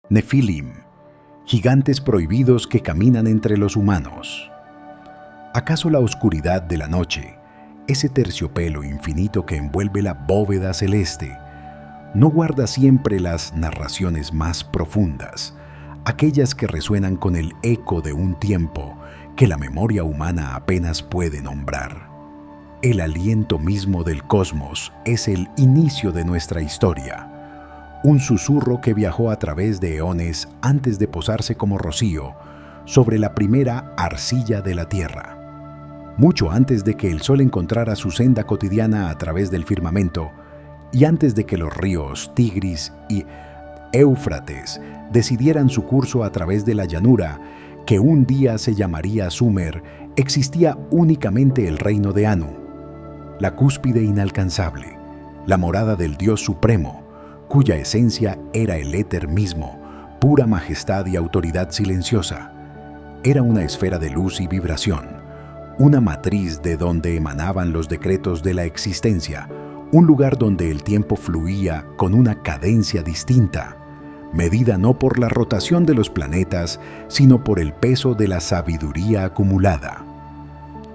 Nefilim, gigantes prohibidos que caminan entre los humanos. ¿Acaso la oscuridad de la noche, ese terciopelo infinito que envuelve la bóveda celeste, no guarda siempre las narraciones más profundas, aquellas que resuenan con el eco de un tiempo que la memoria humana apenas puede nombrar? El aliento mismo del cosmos es el inicio de nuestra historia, un susurro que viajó a través de eones antes de posarse como rocío sobre la primera arcilla de la Tierra. Mucho antes de que el sol encontrara su senda cotidiana a través del firmamento y antes de que los ríos Tigris y Éufrates decidieran su curso a través de la llanura que un día se llamaría Sumer, existía únicamente el reino de Anu, la cúspide inalcanzable, la morada del Dios Supremo, cuya esencia era el éter mismo, pura majestad y autoridad silenciosa. Era una esfera de luz y vibración, una matriz de donde emanaban los decretos de la existencia, un lugar donde el tiempo fluía con una cadencia distinta, medida no por la rotación de los planetas, sino por el peso de la sabiduría acumulada.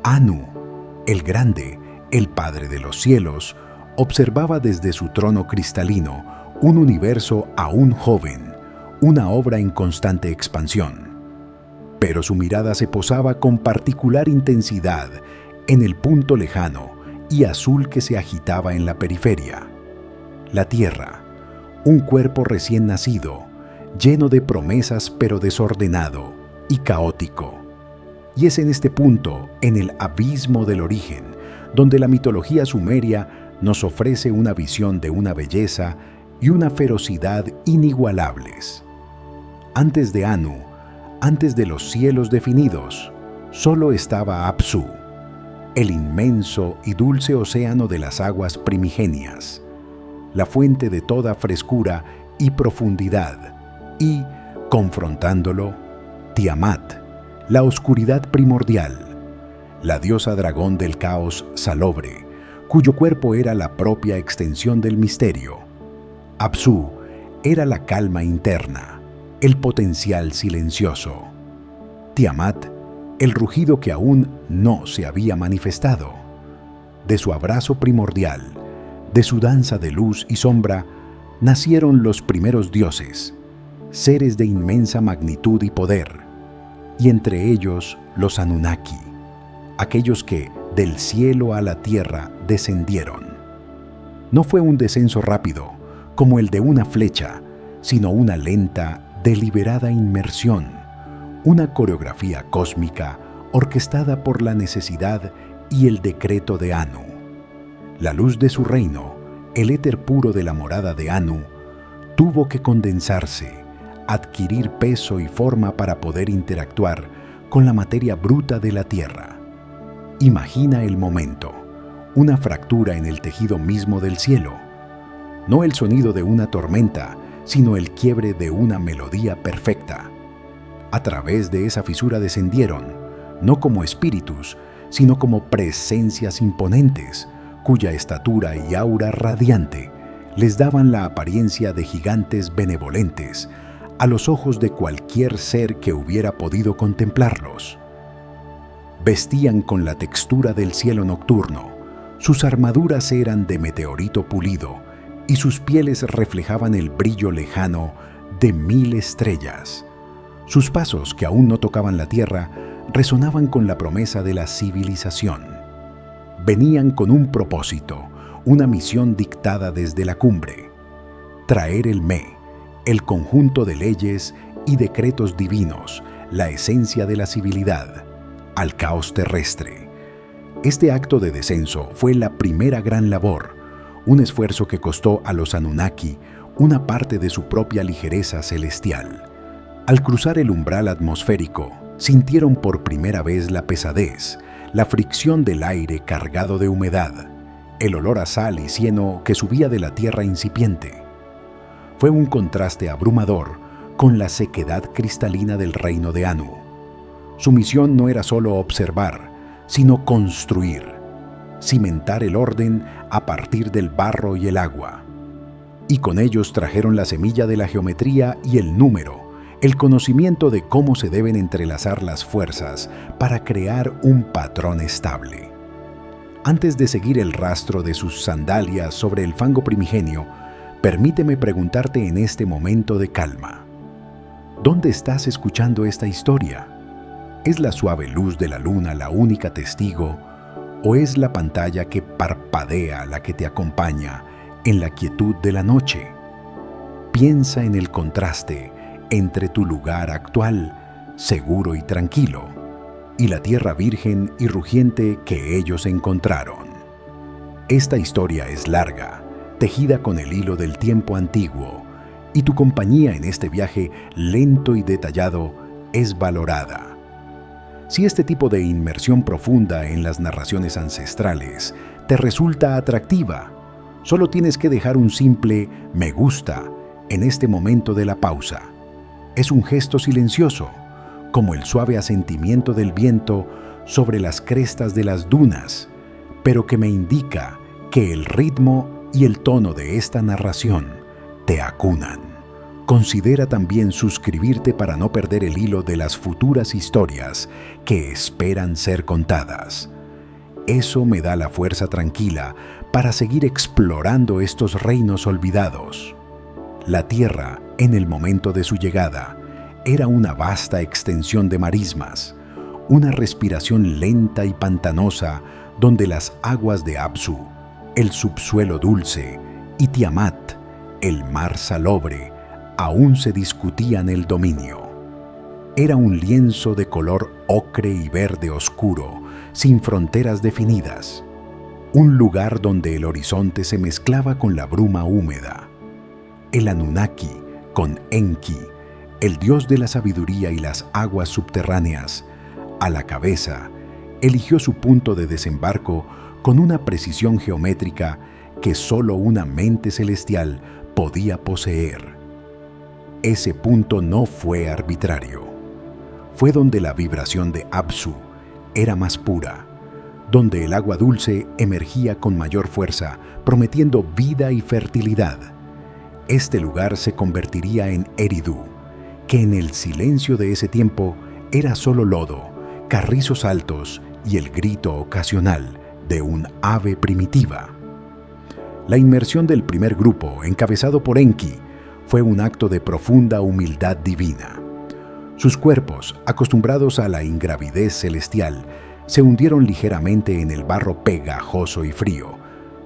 Anu, el Grande, el Padre de los cielos, observaba desde su trono cristalino un universo aún joven, una obra en constante expansión. Pero su mirada se posaba con particular intensidad en el punto lejano y azul que se agitaba en la periferia. La Tierra, un cuerpo recién nacido, lleno de promesas pero desordenado y caótico. Y es en este punto, en el abismo del origen, donde la mitología sumeria nos ofrece una visión de una belleza y una ferocidad inigualables. Antes de Anu, antes de los cielos definidos, solo estaba Apsu, el inmenso y dulce océano de las aguas primigenias, la fuente de toda frescura y profundidad, y, confrontándolo, Tiamat, la oscuridad primordial, la diosa dragón del caos salobre, cuyo cuerpo era la propia extensión del misterio. Apsu era la calma interna, el potencial silencioso. Tiamat, el rugido que aún no se había manifestado. De su abrazo primordial, de su danza de luz y sombra, nacieron los primeros dioses, seres de inmensa magnitud y poder, y entre ellos los Anunnaki, aquellos que del cielo a la tierra descendieron. No fue un descenso rápido, como el de una flecha, sino una lenta, deliberada inmersión, una coreografía cósmica orquestada por la necesidad y el decreto de Anu. La luz de su reino, el éter puro de la morada de Anu, tuvo que condensarse, adquirir peso y forma para poder interactuar con la materia bruta de la tierra. Imagina el momento, una fractura en el tejido mismo del cielo. No el sonido de una tormenta, sino el quiebre de una melodía perfecta. A través de esa fisura descendieron, no como espíritus, sino como presencias imponentes, cuya estatura y aura radiante les daban la apariencia de gigantes benevolentes a los ojos de cualquier ser que hubiera podido contemplarlos. Vestían con la textura del cielo nocturno, sus armaduras eran de meteorito pulido, y sus pieles reflejaban el brillo lejano de 1000 estrellas. Sus pasos, que aún no tocaban la tierra, resonaban con la promesa de la civilización. Venían con un propósito, una misión dictada desde la cumbre: traer el Me, el conjunto de leyes y decretos divinos, la esencia de la civilidad, al caos terrestre. Este acto de descenso fue la primera gran labor, un esfuerzo que costó a los Anunnaki una parte de su propia ligereza celestial. Al cruzar el umbral atmosférico, sintieron por primera vez la pesadez, la fricción del aire cargado de humedad, el olor a sal y cieno que subía de la tierra incipiente. Fue un contraste abrumador con la sequedad cristalina del reino de Anu. Su misión no era solo observar, sino construir, cimentar el orden a partir del barro y el agua. y con ellos trajeron la semilla de la geometría y el número, el conocimiento de cómo se deben entrelazar las fuerzas para crear un patrón estable. Antes de seguir el rastro de sus sandalias sobre el fango primigenio, permíteme preguntarte en este momento de calma: ¿dónde estás escuchando esta historia? ¿Es la suave luz de la luna la única testigo o es la pantalla que parpadea la que te acompaña en la quietud de la noche? Piensa en el contraste entre tu lugar actual, seguro y tranquilo, y la tierra virgen y rugiente que ellos encontraron. Esta historia es larga, tejida con el hilo del tiempo antiguo, y tu compañía en este viaje lento y detallado es valorada. Si este tipo de inmersión profunda en las narraciones ancestrales te resulta atractiva, solo tienes que dejar un simple "me gusta" en este momento de la pausa. Es un gesto silencioso, como el suave asentimiento del viento sobre las crestas de las dunas, pero que me indica que el ritmo y el tono de esta narración te acunan. Considera también suscribirte para no perder el hilo de las futuras historias que esperan ser contadas. Eso me da la fuerza tranquila para seguir explorando estos reinos olvidados. La tierra, en el momento de su llegada, era una vasta extensión de marismas, una respiración lenta y pantanosa donde las aguas de Apsu, el subsuelo dulce, y Tiamat, el mar salobre, aún se discutían el dominio. Era un lienzo de color ocre y verde oscuro, sin fronteras definidas. Un lugar donde el horizonte se mezclaba con la bruma húmeda. El Anunnaki, con Enki, el dios de la sabiduría y las aguas subterráneas, a la cabeza, eligió su punto de desembarco con una precisión geométrica que solo una mente celestial podía poseer. Ese punto no fue arbitrario. Fue donde la vibración de Apsu era más pura, donde el agua dulce emergía con mayor fuerza, prometiendo vida y fertilidad. Este lugar se convertiría en Eridu, que en el silencio de ese tiempo era solo lodo, carrizos altos y el grito ocasional de un ave primitiva. La inmersión del primer grupo, encabezado por Enki, fue un acto de profunda humildad divina. Sus cuerpos, acostumbrados a la ingravidez celestial, se hundieron ligeramente en el barro pegajoso y frío.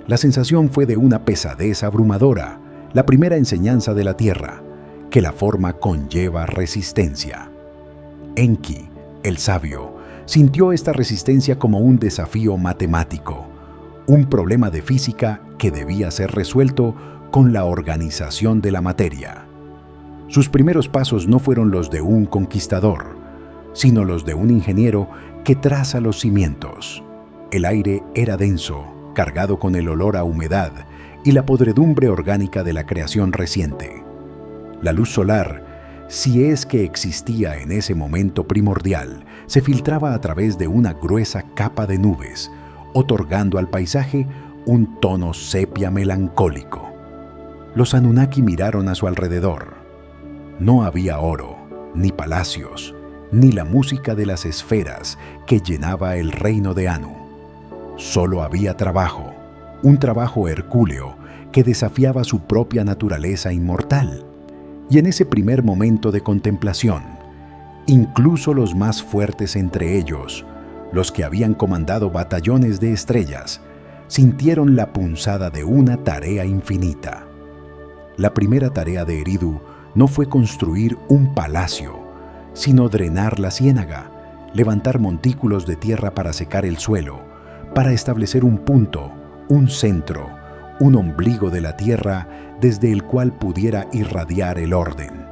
La sensación fue de una pesadez abrumadora, la primera enseñanza de la tierra, que la forma conlleva resistencia. Enki, el sabio, sintió esta resistencia como un desafío matemático, un problema de física que debía ser resuelto con la organización de la materia. Sus primeros pasos no fueron los de un conquistador, sino los de un ingeniero que traza los cimientos. El aire era denso, cargado con el olor a humedad y la podredumbre orgánica de la creación reciente. La luz solar, si es que existía en ese momento primordial, se filtraba a través de una gruesa capa de nubes, otorgando al paisaje un tono sepia melancólico. Los Anunnaki miraron a su alrededor. No había oro, ni palacios, ni la música de las esferas que llenaba el reino de Anu. Solo había trabajo, un trabajo hercúleo que desafiaba su propia naturaleza inmortal. Y en ese primer momento de contemplación, incluso los más fuertes entre ellos, los que habían comandado batallones de estrellas, sintieron la punzada de una tarea infinita. La primera tarea de Eridu no fue construir un palacio, sino drenar la ciénaga, levantar montículos de tierra para secar el suelo, para establecer un punto, un centro, un ombligo de la tierra desde el cual pudiera irradiar el orden.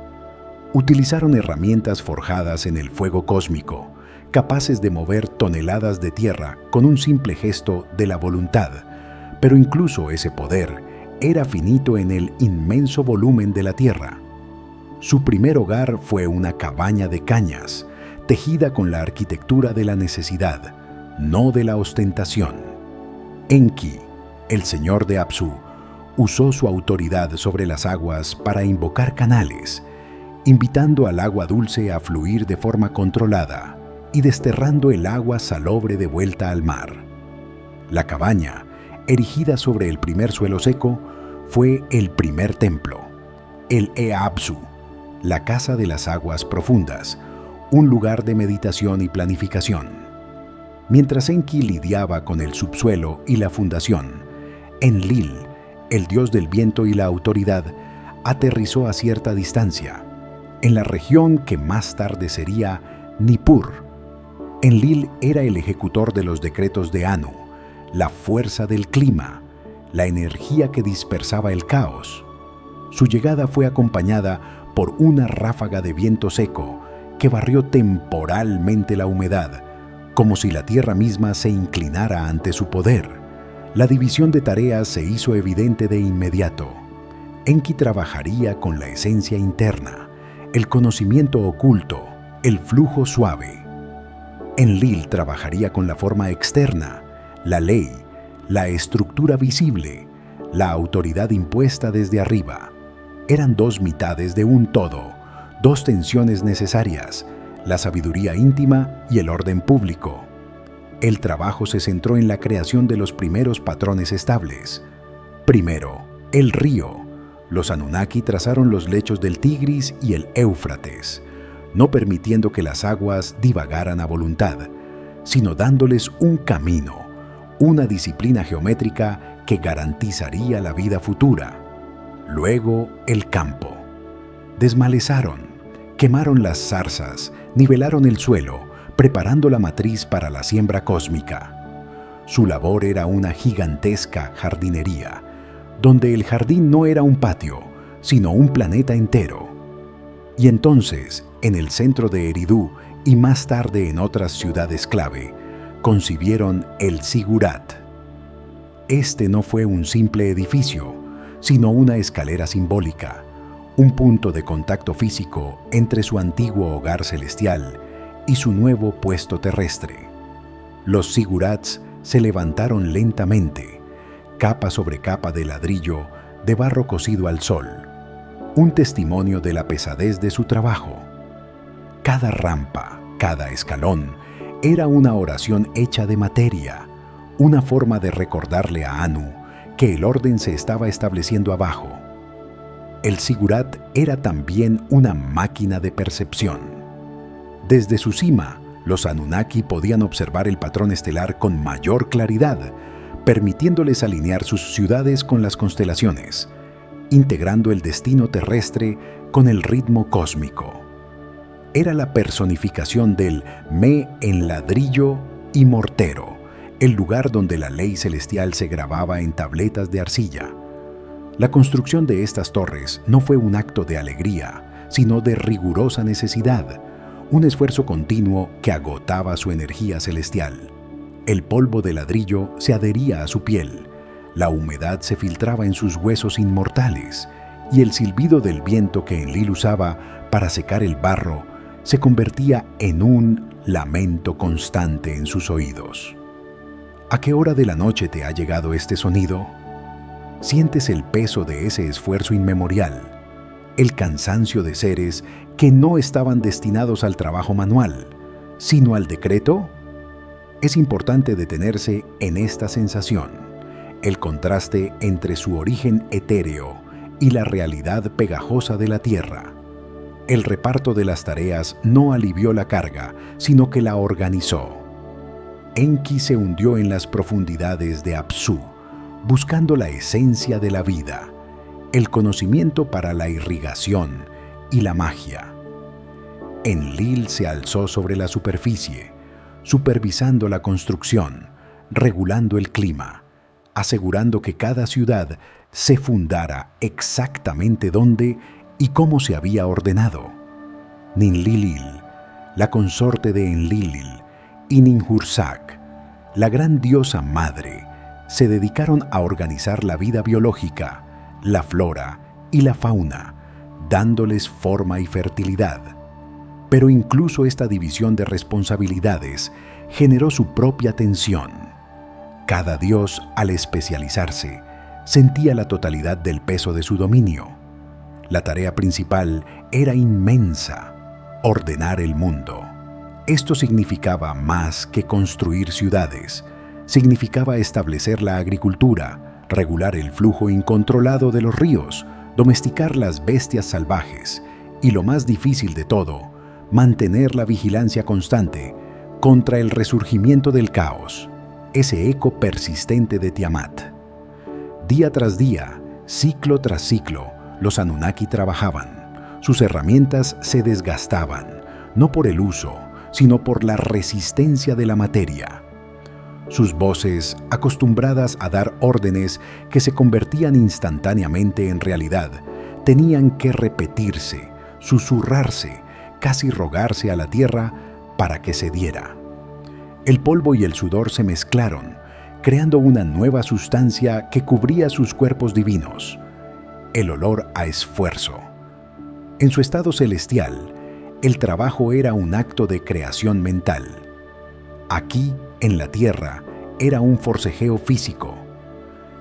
Utilizaron herramientas forjadas en el fuego cósmico, capaces de mover toneladas de tierra con un simple gesto de la voluntad, pero incluso ese poder era finito en el inmenso volumen de la tierra. Su primer hogar fue una cabaña de cañas, tejida con la arquitectura de la necesidad, no de la ostentación. Enki, el señor de Apsu, usó su autoridad sobre las aguas para invocar canales, invitando al agua dulce a fluir de forma controlada y desterrando el agua salobre de vuelta al mar. La cabaña, erigida sobre el primer suelo seco, fue el primer templo, el Eapsu, la casa de las aguas profundas, un lugar de meditación y planificación. Mientras Enki lidiaba con el subsuelo y la fundación, Enlil, el dios del viento y la autoridad, aterrizó a cierta distancia, en la región que más tarde sería Nippur. Enlil era el ejecutor de los decretos de Anu, la fuerza del clima, la energía que dispersaba el caos. Su llegada fue acompañada por una ráfaga de viento seco que barrió temporalmente la humedad, como si la tierra misma se inclinara ante su poder. La división de tareas se hizo evidente de inmediato. Enki trabajaría con la esencia interna, el conocimiento oculto, el flujo suave. Enlil trabajaría con la forma externa, la ley, la estructura visible, la autoridad impuesta desde arriba. Eran dos mitades de un todo, dos tensiones necesarias, la sabiduría íntima y el orden público. El trabajo se centró en la creación de los primeros patrones estables. Primero, el río. Los Anunnaki trazaron los lechos del Tigris y el Éufrates, no permitiendo que las aguas divagaran a voluntad, sino dándoles un camino, una disciplina geométrica que garantizaría la vida futura. Luego, el campo. Desmalezaron, quemaron las zarzas, nivelaron el suelo, preparando la matriz para la siembra cósmica. Su labor era una gigantesca jardinería, donde el jardín no era un patio, sino un planeta entero. Y entonces, en el centro de Eridu y más tarde en otras ciudades clave, concibieron el Zigurat. Este no fue un simple edificio, sino una escalera simbólica, un punto de contacto físico entre su antiguo hogar celestial y su nuevo puesto terrestre. Los Zigurats se levantaron lentamente, capa sobre capa de ladrillo de barro cocido al sol, un testimonio de la pesadez de su trabajo. Cada rampa, cada escalón, era una oración hecha de materia, una forma de recordarle a Anu que el orden se estaba estableciendo abajo. El Zigurat era también una máquina de percepción. Desde su cima, los Anunnaki podían observar el patrón estelar con mayor claridad, permitiéndoles alinear sus ciudades con las constelaciones, integrando el destino terrestre con el ritmo cósmico. Era la personificación del Me en ladrillo y mortero, el lugar donde la ley celestial se grababa en tabletas de arcilla. La construcción de estas torres no fue un acto de alegría, sino de rigurosa necesidad, un esfuerzo continuo que agotaba su energía celestial. El polvo de ladrillo se adhería a su piel, la humedad se filtraba en sus huesos inmortales, y el silbido del viento que Enlil usaba para secar el barro se convertía en un lamento constante en sus oídos. ¿A qué hora de la noche te ha llegado este sonido? Sientes el peso de ese esfuerzo inmemorial, el cansancio de seres que no estaban destinados al trabajo manual, sino al decreto. Es importante detenerse en esta sensación, el contraste entre su origen etéreo y la realidad pegajosa de la tierra. El reparto de las tareas no alivió la carga, sino que la organizó. Enki se hundió en las profundidades de Apsu, buscando la esencia de la vida, el conocimiento para la irrigación y la magia. Enlil se alzó sobre la superficie, supervisando la construcción, regulando el clima, asegurando que cada ciudad se fundara exactamente dónde y cómo se había ordenado. Ninlilil, la consorte de Enlilil, y Ninhursag, la gran diosa madre, se dedicaron a organizar la vida biológica, la flora y la fauna, dándoles forma y fertilidad. Pero incluso esta división de responsabilidades generó su propia tensión. Cada dios, al especializarse, sentía la totalidad del peso de su dominio. La tarea principal era inmensa: ordenar el mundo. Esto significaba más que construir ciudades. Significaba establecer la agricultura, regular el flujo incontrolado de los ríos, domesticar las bestias salvajes y, lo más difícil de todo, mantener la vigilancia constante contra el resurgimiento del caos, ese eco persistente de Tiamat. Día tras día, ciclo tras ciclo, los Anunnaki trabajaban. Sus herramientas se desgastaban, no por el uso, sino por la resistencia de la materia. Sus voces, acostumbradas a dar órdenes que se convertían instantáneamente en realidad, tenían que repetirse, susurrarse, casi rogarse a la tierra para que se diera. El polvo y el sudor se mezclaron, creando una nueva sustancia que cubría sus cuerpos divinos: el olor a esfuerzo. En su estado celestial, el trabajo era un acto de creación mental. Aquí, en la tierra, era un forcejeo físico.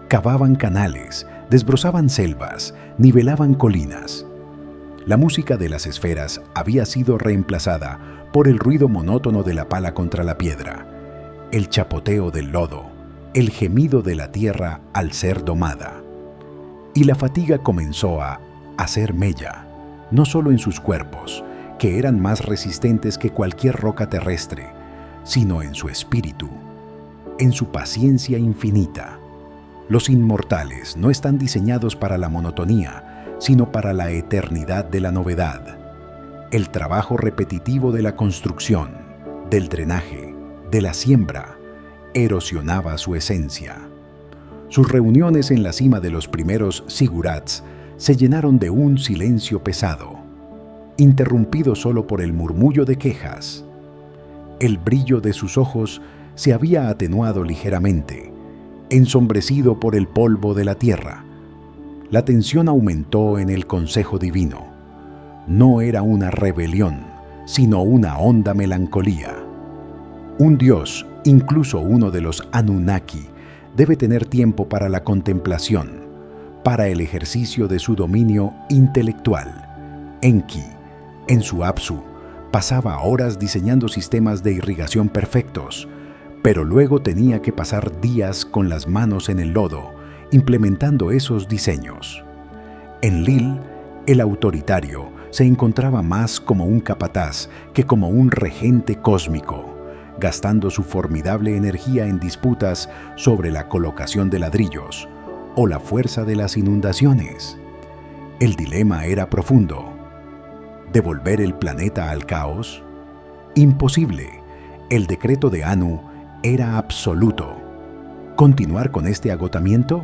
Cavaban canales, desbrozaban selvas, nivelaban colinas. La música de las esferas había sido reemplazada por el ruido monótono de la pala contra la piedra, el chapoteo del lodo, el gemido de la tierra al ser domada. Y la fatiga comenzó a hacer mella, no solo en sus cuerpos, que eran más resistentes que cualquier roca terrestre, sino en su espíritu, en su paciencia infinita. Los inmortales no están diseñados para la monotonía, sino para la eternidad de la novedad. El trabajo repetitivo de la construcción, del drenaje, de la siembra, erosionaba su esencia. Sus reuniones en la cima de los primeros sigurats se llenaron de un silencio pesado, interrumpido solo por el murmullo de quejas. El brillo de sus ojos se había atenuado ligeramente, ensombrecido por el polvo de la tierra. La tensión aumentó en el consejo divino. No era una rebelión, sino una honda melancolía. Un dios, incluso uno de los Anunnaki, debe tener tiempo para la contemplación, para el ejercicio de su dominio intelectual. Enki, en su Apsu, pasaba horas diseñando sistemas de irrigación perfectos, pero luego tenía que pasar días con las manos en el lodo, implementando esos diseños. Enlil, el autoritario, se encontraba más como un capataz que como un regente cósmico, gastando su formidable energía en disputas sobre la colocación de ladrillos o la fuerza de las inundaciones. El dilema era profundo. ¿Devolver el planeta al caos? Imposible. El decreto de Anu era absoluto. ¿Continuar con este agotamiento?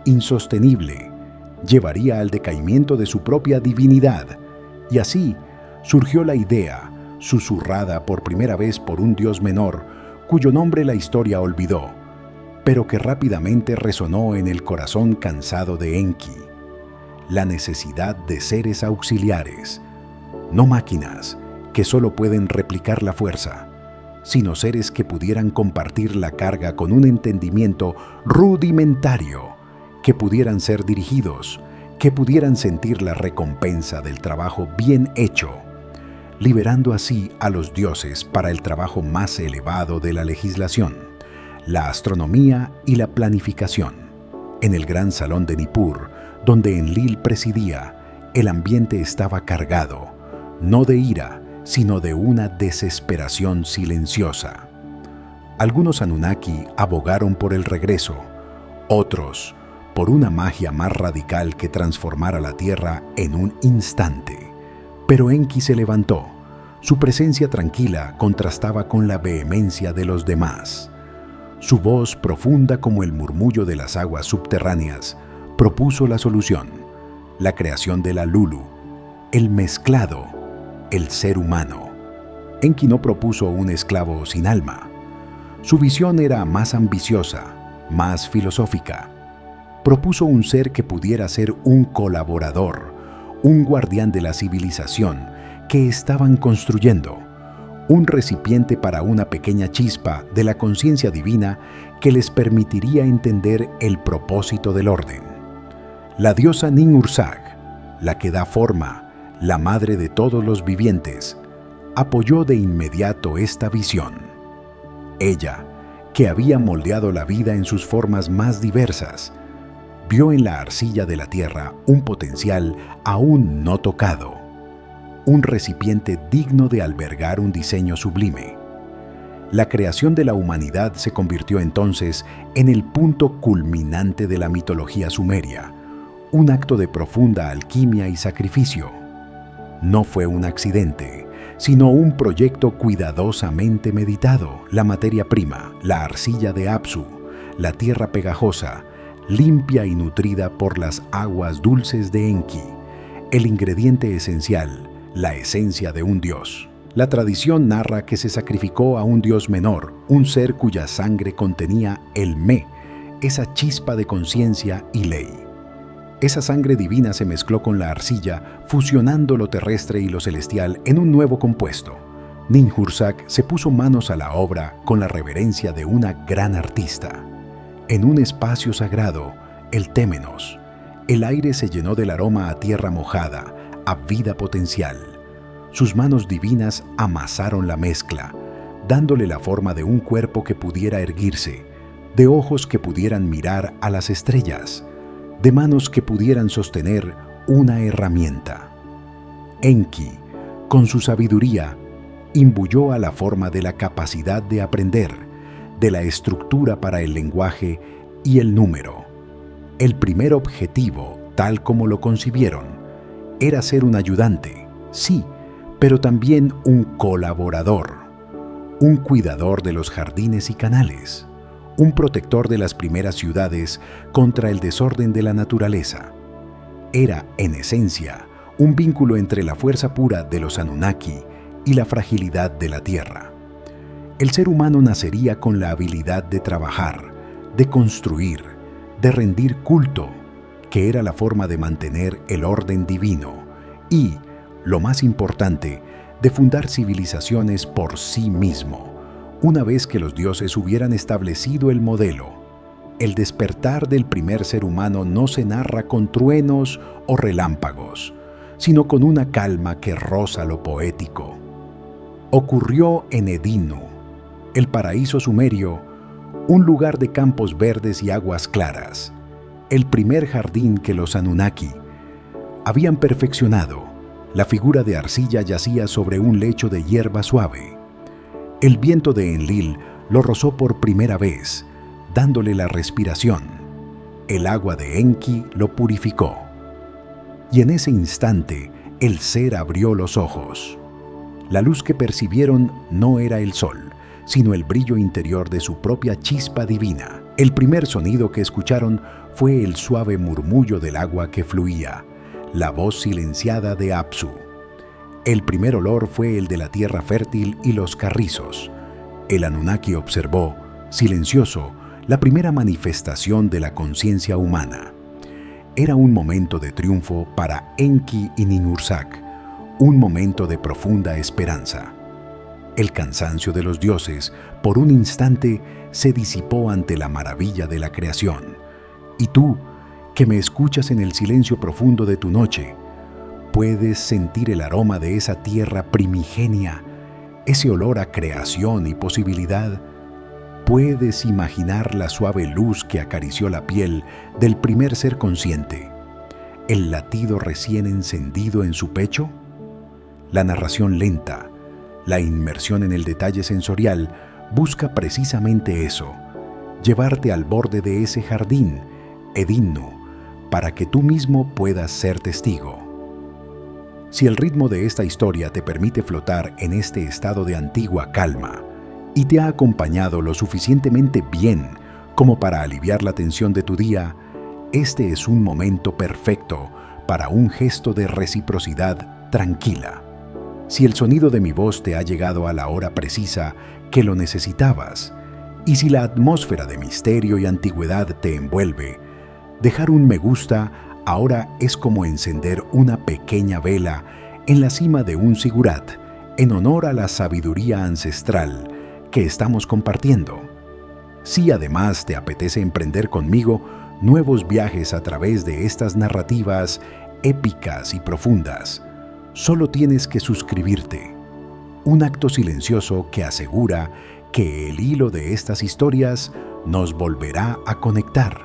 Insostenible. Llevaría al decaimiento de su propia divinidad. Y así surgió la idea, susurrada por primera vez por un dios menor, cuyo nombre la historia olvidó, pero que rápidamente resonó en el corazón cansado de Enki: la necesidad de seres auxiliares, no máquinas que solo pueden replicar la fuerza, sino seres que pudieran compartir la carga con un entendimiento rudimentario, que pudieran ser dirigidos, que pudieran sentir la recompensa del trabajo bien hecho, liberando así a los dioses para el trabajo más elevado de la legislación, la astronomía y la planificación. En el gran salón de Nippur, donde Enlil presidía, el ambiente estaba cargado, no de ira, sino de una desesperación silenciosa. Algunos Anunnaki abogaron por el regreso, otros por una magia más radical que transformara la Tierra en un instante. Pero Enki se levantó. Su presencia tranquila contrastaba con la vehemencia de los demás. Su voz, profunda como el murmullo de las aguas subterráneas, propuso la solución: la creación de la Lulu, el mezclado, el ser humano. Enki no propuso un esclavo sin alma. Su visión era más ambiciosa, más filosófica. Propuso un ser que pudiera ser un colaborador, un guardián de la civilización que estaban construyendo, un recipiente para una pequeña chispa de la conciencia divina que les permitiría entender el propósito del orden. La diosa Ninhursag, la que da forma, la madre de todos los vivientes, apoyó de inmediato esta visión. Ella, que había moldeado la vida en sus formas más diversas, vio en la arcilla de la tierra un potencial aún no tocado, un recipiente digno de albergar un diseño sublime. La creación de la humanidad se convirtió entonces en el punto culminante de la mitología sumeria, un acto de profunda alquimia y sacrificio. No fue un accidente, sino un proyecto cuidadosamente meditado. La materia prima, la arcilla de Apsu, la tierra pegajosa, limpia y nutrida por las aguas dulces de Enki, el ingrediente esencial, la esencia de un dios. La tradición narra que se sacrificó a un dios menor, un ser cuya sangre contenía el Me, esa chispa de conciencia y ley. Esa sangre divina se mezcló con la arcilla, fusionando lo terrestre y lo celestial en un nuevo compuesto. Ninhursag se puso manos a la obra con la reverencia de una gran artista. En un espacio sagrado, el Témenos, el aire se llenó del aroma a tierra mojada, a vida potencial. Sus manos divinas amasaron la mezcla, dándole la forma de un cuerpo que pudiera erguirse, de ojos que pudieran mirar a las estrellas, de manos que pudieran sostener una herramienta. Enki, con su sabiduría, imbuyó a la forma de la capacidad de aprender, de la estructura para el lenguaje y el número. El primer objetivo, tal como lo concibieron, era ser un ayudante, sí, pero también un colaborador, un cuidador de los jardines y canales, un protector de las primeras ciudades contra el desorden de la naturaleza. Era, en esencia, un vínculo entre la fuerza pura de los Anunnaki y la fragilidad de la Tierra. El ser humano nacería con la habilidad de trabajar, de construir, de rendir culto, que era la forma de mantener el orden divino y, lo más importante, de fundar civilizaciones por sí mismo, una vez que los dioses hubieran establecido el modelo. El despertar del primer ser humano no se narra con truenos o relámpagos, sino con una calma que roza lo poético. Ocurrió en Edinu, el paraíso sumerio, un lugar de campos verdes y aguas claras, el primer jardín que los Anunnaki habían perfeccionado. La figura de arcilla yacía sobre un lecho de hierba suave. El viento de Enlil lo rozó por primera vez, dándole la respiración. El agua de Enki lo purificó. Y en ese instante, el ser abrió los ojos. La luz que percibieron no era el sol, sino el brillo interior de su propia chispa divina. El primer sonido que escucharon fue el suave murmullo del agua que fluía, la voz silenciada de Apsu. El primer olor fue el de la tierra fértil y los carrizos. El Anunnaki observó, silencioso, la primera manifestación de la conciencia humana. Era un momento de triunfo para Enki y Ninhursag, un momento de profunda esperanza. El cansancio de los dioses, por un instante, se disipó ante la maravilla de la creación. Y tú, que me escuchas en el silencio profundo de tu noche, puedes sentir el aroma de esa tierra primigenia, ese olor a creación y posibilidad. ¿Puedes imaginar la suave luz que acarició la piel del primer ser consciente? ¿El latido recién encendido en su pecho? La narración lenta, la inmersión en el detalle sensorial, busca precisamente eso, llevarte al borde de ese jardín, Edinu, para que tú mismo puedas ser testigo. Si el ritmo de esta historia te permite flotar en este estado de antigua calma y te ha acompañado lo suficientemente bien como para aliviar la tensión de tu día, este es un momento perfecto para un gesto de reciprocidad tranquila. Si el sonido de mi voz te ha llegado a la hora precisa que lo necesitabas, y si la atmósfera de misterio y antigüedad te envuelve, dejar un me gusta ahora es como encender una pequeña vela en la cima de un sigurat, en honor a la sabiduría ancestral que estamos compartiendo. Si además te apetece emprender conmigo nuevos viajes a través de estas narrativas épicas y profundas, solo tienes que suscribirte. Un acto silencioso que asegura que el hilo de estas historias nos volverá a conectar.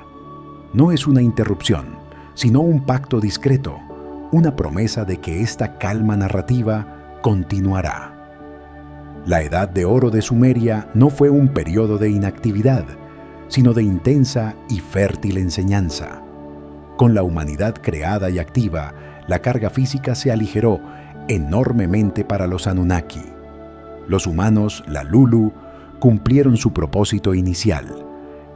No es una interrupción, sino un pacto discreto, una promesa de que esta calma narrativa continuará. La Edad de Oro de Sumeria no fue un periodo de inactividad, sino de intensa y fértil enseñanza. Con la humanidad creada y activa, la carga física se aligeró enormemente para los Anunnaki. Los humanos, la Lulu, cumplieron su propósito inicial.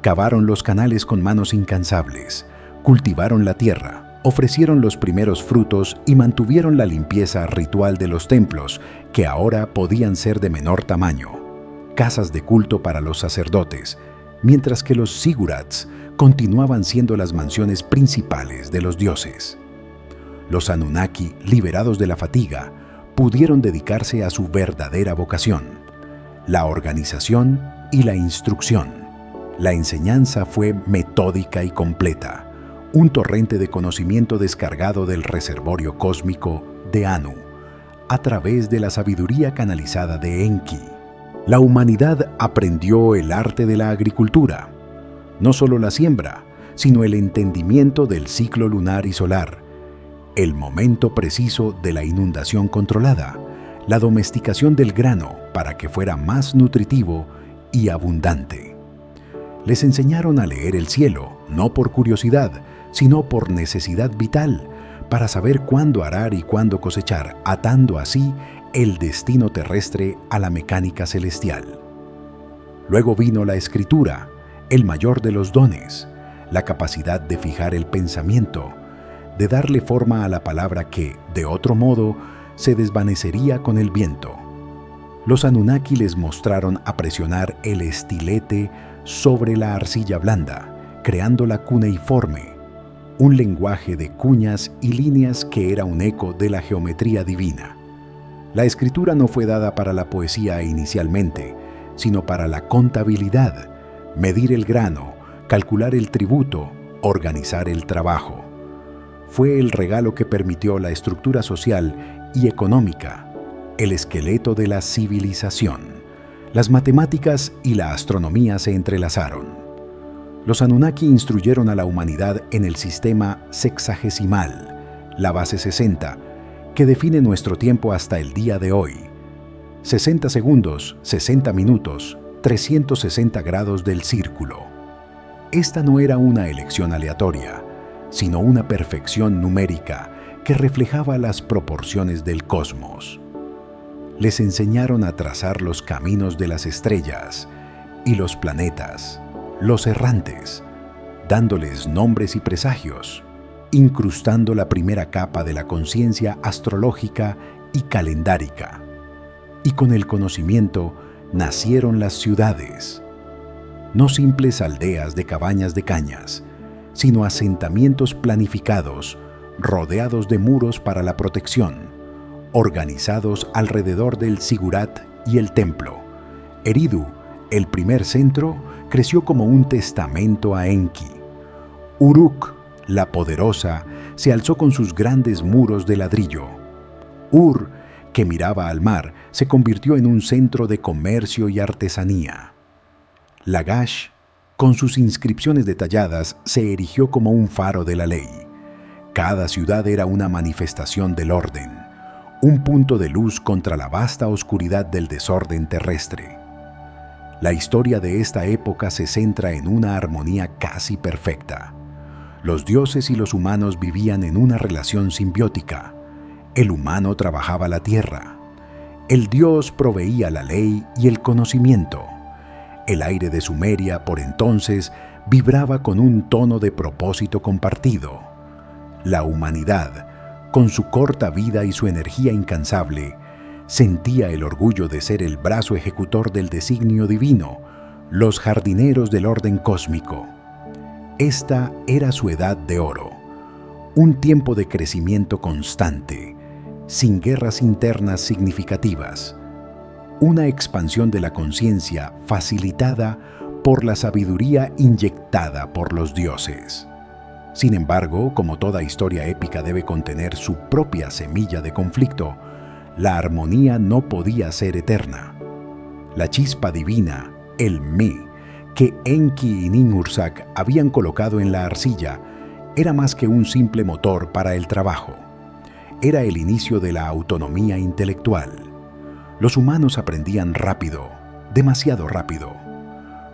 Cavaron los canales con manos incansables, cultivaron la tierra, ofrecieron los primeros frutos y mantuvieron la limpieza ritual de los templos, que ahora podían ser de menor tamaño, casas de culto para los sacerdotes, mientras que los Ziggurats continuaban siendo las mansiones principales de los dioses. Los Anunnaki, liberados de la fatiga, pudieron dedicarse a su verdadera vocación, la organización y la instrucción. La enseñanza fue metódica y completa, un torrente de conocimiento descargado del reservorio cósmico de Anu, a través de la sabiduría canalizada de Enki. La humanidad aprendió el arte de la agricultura, no solo la siembra, sino el entendimiento del ciclo lunar y solar, el momento preciso de la inundación controlada, la domesticación del grano para que fuera más nutritivo y abundante. Les enseñaron a leer el cielo, no por curiosidad, sino por necesidad vital, para saber cuándo arar y cuándo cosechar, atando así el destino terrestre a la mecánica celestial. Luego vino la escritura, el mayor de los dones, la capacidad de fijar el pensamiento, de darle forma a la palabra que, de otro modo, se desvanecería con el viento. Los Anunnaki les mostraron a presionar el estilete sobre la arcilla blanda, creando la cuneiforme, un lenguaje de cuñas y líneas que era un eco de la geometría divina. La escritura no fue dada para la poesía inicialmente, sino para la contabilidad, medir el grano, calcular el tributo, organizar el trabajo. Fue el regalo que permitió la estructura social y económica, el esqueleto de la civilización. Las matemáticas y la astronomía se entrelazaron. Los Anunnaki instruyeron a la humanidad en el sistema sexagesimal, la base 60, que define nuestro tiempo hasta el día de hoy. 60 segundos, 60 minutos, 360 grados del círculo. Esta no era una elección aleatoria, sino una perfección numérica que reflejaba las proporciones del cosmos. Les enseñaron a trazar los caminos de las estrellas y los planetas, los errantes, dándoles nombres y presagios, incrustando la primera capa de la conciencia astrológica y calendárica. Y con el conocimiento nacieron las ciudades, no simples aldeas de cabañas de cañas, sino asentamientos planificados, rodeados de muros para la protección, organizados alrededor del Zigurat y el templo. Eridu, el primer centro, creció como un testamento a Enki. Uruk, la poderosa, se alzó con sus grandes muros de ladrillo. Ur, que miraba al mar, se convirtió en un centro de comercio y artesanía. Lagash, con sus inscripciones detalladas, se erigió como un faro de la ley. Cada ciudad era una manifestación del orden, un punto de luz contra la vasta oscuridad del desorden terrestre. La historia de esta época se centra en una armonía casi perfecta. Los dioses y los humanos vivían en una relación simbiótica. El humano trabajaba la tierra. El dios proveía la ley y el conocimiento. El aire de Sumeria, por entonces, vibraba con un tono de propósito compartido. La humanidad, con su corta vida y su energía incansable, sentía el orgullo de ser el brazo ejecutor del designio divino, los jardineros del orden cósmico. Esta era su edad de oro, un tiempo de crecimiento constante, sin guerras internas significativas, una expansión de la conciencia facilitada por la sabiduría inyectada por los dioses. Sin embargo, como toda historia épica debe contener su propia semilla de conflicto, la armonía no podía ser eterna. La chispa divina, el Me, que Enki y Ninhursag habían colocado en la arcilla, era más que un simple motor para el trabajo. Era el inicio de la autonomía intelectual. Los humanos aprendían rápido, demasiado rápido.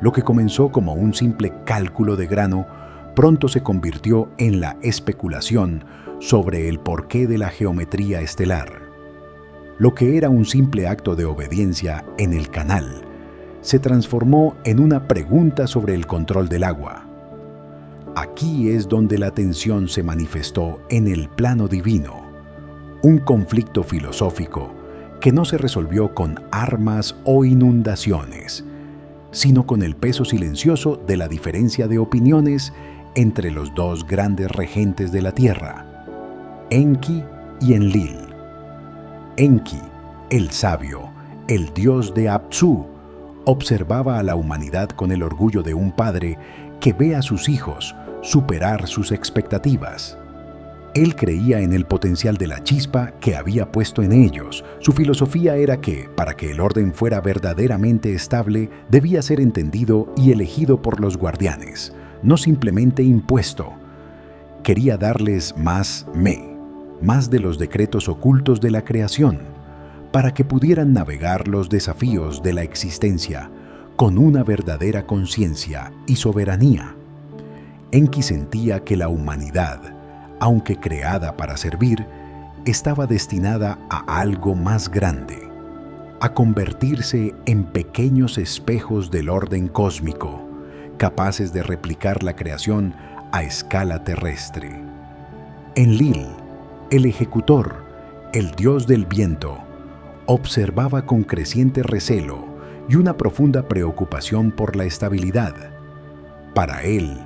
Lo que comenzó como un simple cálculo de grano, pronto se convirtió en la especulación sobre el porqué de la geometría estelar. Lo que era un simple acto de obediencia en el canal, se transformó en una pregunta sobre el control del agua. Aquí es donde la tensión se manifestó en el plano divino, un conflicto filosófico que no se resolvió con armas o inundaciones, sino con el peso silencioso de la diferencia de opiniones entre los dos grandes regentes de la Tierra, Enki y Enlil. Enki, el sabio, el dios de Apsu, observaba a la humanidad con el orgullo de un padre que ve a sus hijos superar sus expectativas. Él creía en el potencial de la chispa que había puesto en ellos. Su filosofía era que, para que el orden fuera verdaderamente estable, debía ser entendido y elegido por los guardianes, no simplemente impuesto. Quería darles más más de los decretos ocultos de la creación, para que pudieran navegar los desafíos de la existencia con una verdadera conciencia y soberanía. Enki sentía que la humanidad, aunque creada para servir, estaba destinada a algo más grande, a convertirse en pequeños espejos del orden cósmico, capaces de replicar la creación a escala terrestre. Enlil, el ejecutor, el dios del viento, observaba con creciente recelo y una profunda preocupación por la estabilidad. Para él,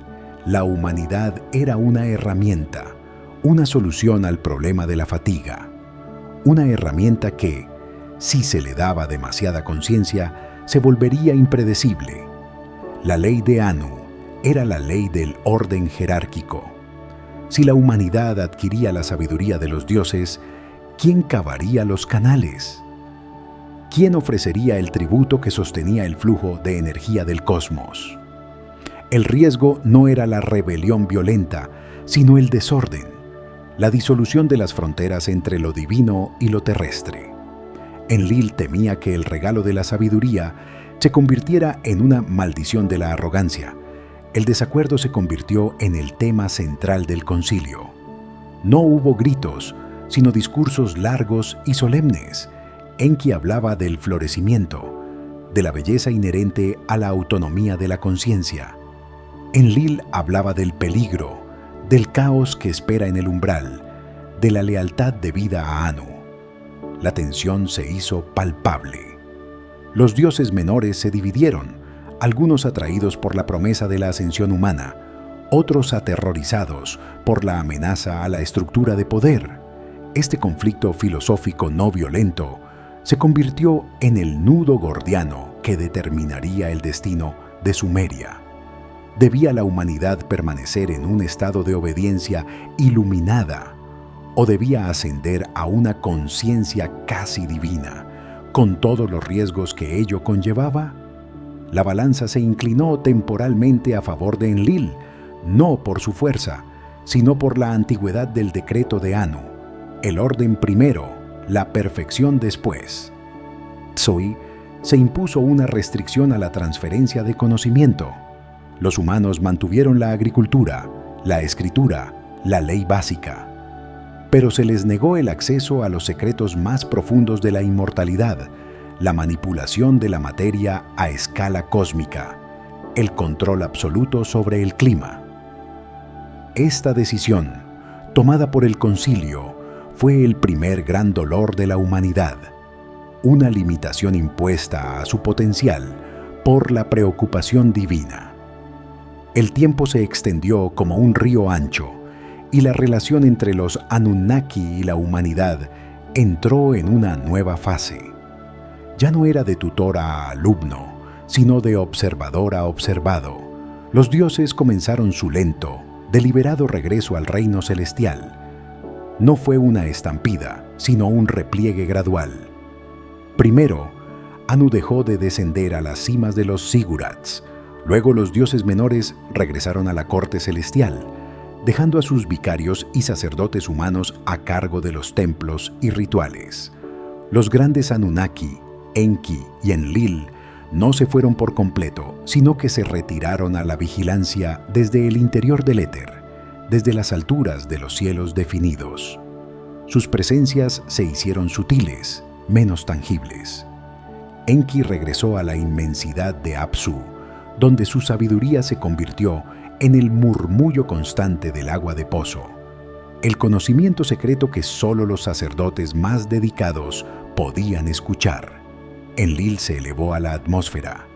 la humanidad era una herramienta, una solución al problema de la fatiga, una herramienta que, si se le daba demasiada conciencia, se volvería impredecible. La ley de Anu era la ley del orden jerárquico. Si la humanidad adquiría la sabiduría de los dioses, ¿quién cavaría los canales? ¿Quién ofrecería el tributo que sostenía el flujo de energía del cosmos? El riesgo no era la rebelión violenta, sino el desorden, la disolución de las fronteras entre lo divino y lo terrestre. Enlil temía que el regalo de la sabiduría se convirtiera en una maldición de la arrogancia. El desacuerdo se convirtió en el tema central del concilio. No hubo gritos, sino discursos largos y solemnes. Enki hablaba del florecimiento, de la belleza inherente a la autonomía de la conciencia. Enlil hablaba del peligro, del caos que espera en el umbral, de la lealtad debida a Anu. La tensión se hizo palpable. Los dioses menores se dividieron, algunos atraídos por la promesa de la ascensión humana, otros aterrorizados por la amenaza a la estructura de poder. Este conflicto filosófico no violento se convirtió en el nudo gordiano que determinaría el destino de Sumeria. ¿Debía la humanidad permanecer en un estado de obediencia iluminada o debía ascender a una conciencia casi divina, con todos los riesgos que ello conllevaba? La balanza se inclinó temporalmente a favor de Enlil, no por su fuerza, sino por la antigüedad del decreto de Anu, el orden primero, la perfección después. Tsoi se impuso una restricción a la transferencia de conocimiento. Los humanos mantuvieron la agricultura, la escritura, la ley básica. Pero se les negó el acceso a los secretos más profundos de la inmortalidad, la manipulación de la materia a escala cósmica, el control absoluto sobre el clima. Esta decisión, tomada por el concilio, fue el primer gran dolor de la humanidad, una limitación impuesta a su potencial por la preocupación divina. El tiempo se extendió como un río ancho, y la relación entre los Anunnaki y la humanidad entró en una nueva fase. Ya no era de tutor a alumno, sino de observador a observado. Los dioses comenzaron su lento, deliberado regreso al reino celestial. No fue una estampida, sino un repliegue gradual. Primero, Anu dejó de descender a las cimas de los Sigurats. Luego los dioses menores regresaron a la corte celestial, dejando a sus vicarios y sacerdotes humanos a cargo de los templos y rituales. Los grandes Anunnaki, Enki y Enlil no se fueron por completo, sino que se retiraron a la vigilancia desde el interior del éter, desde las alturas de los cielos definidos. Sus presencias se hicieron sutiles, menos tangibles. Enki regresó a la inmensidad de Apsu, donde su sabiduría se convirtió en el murmullo constante del agua de pozo, el conocimiento secreto que solo los sacerdotes más dedicados podían escuchar. Enlil se elevó a la atmósfera,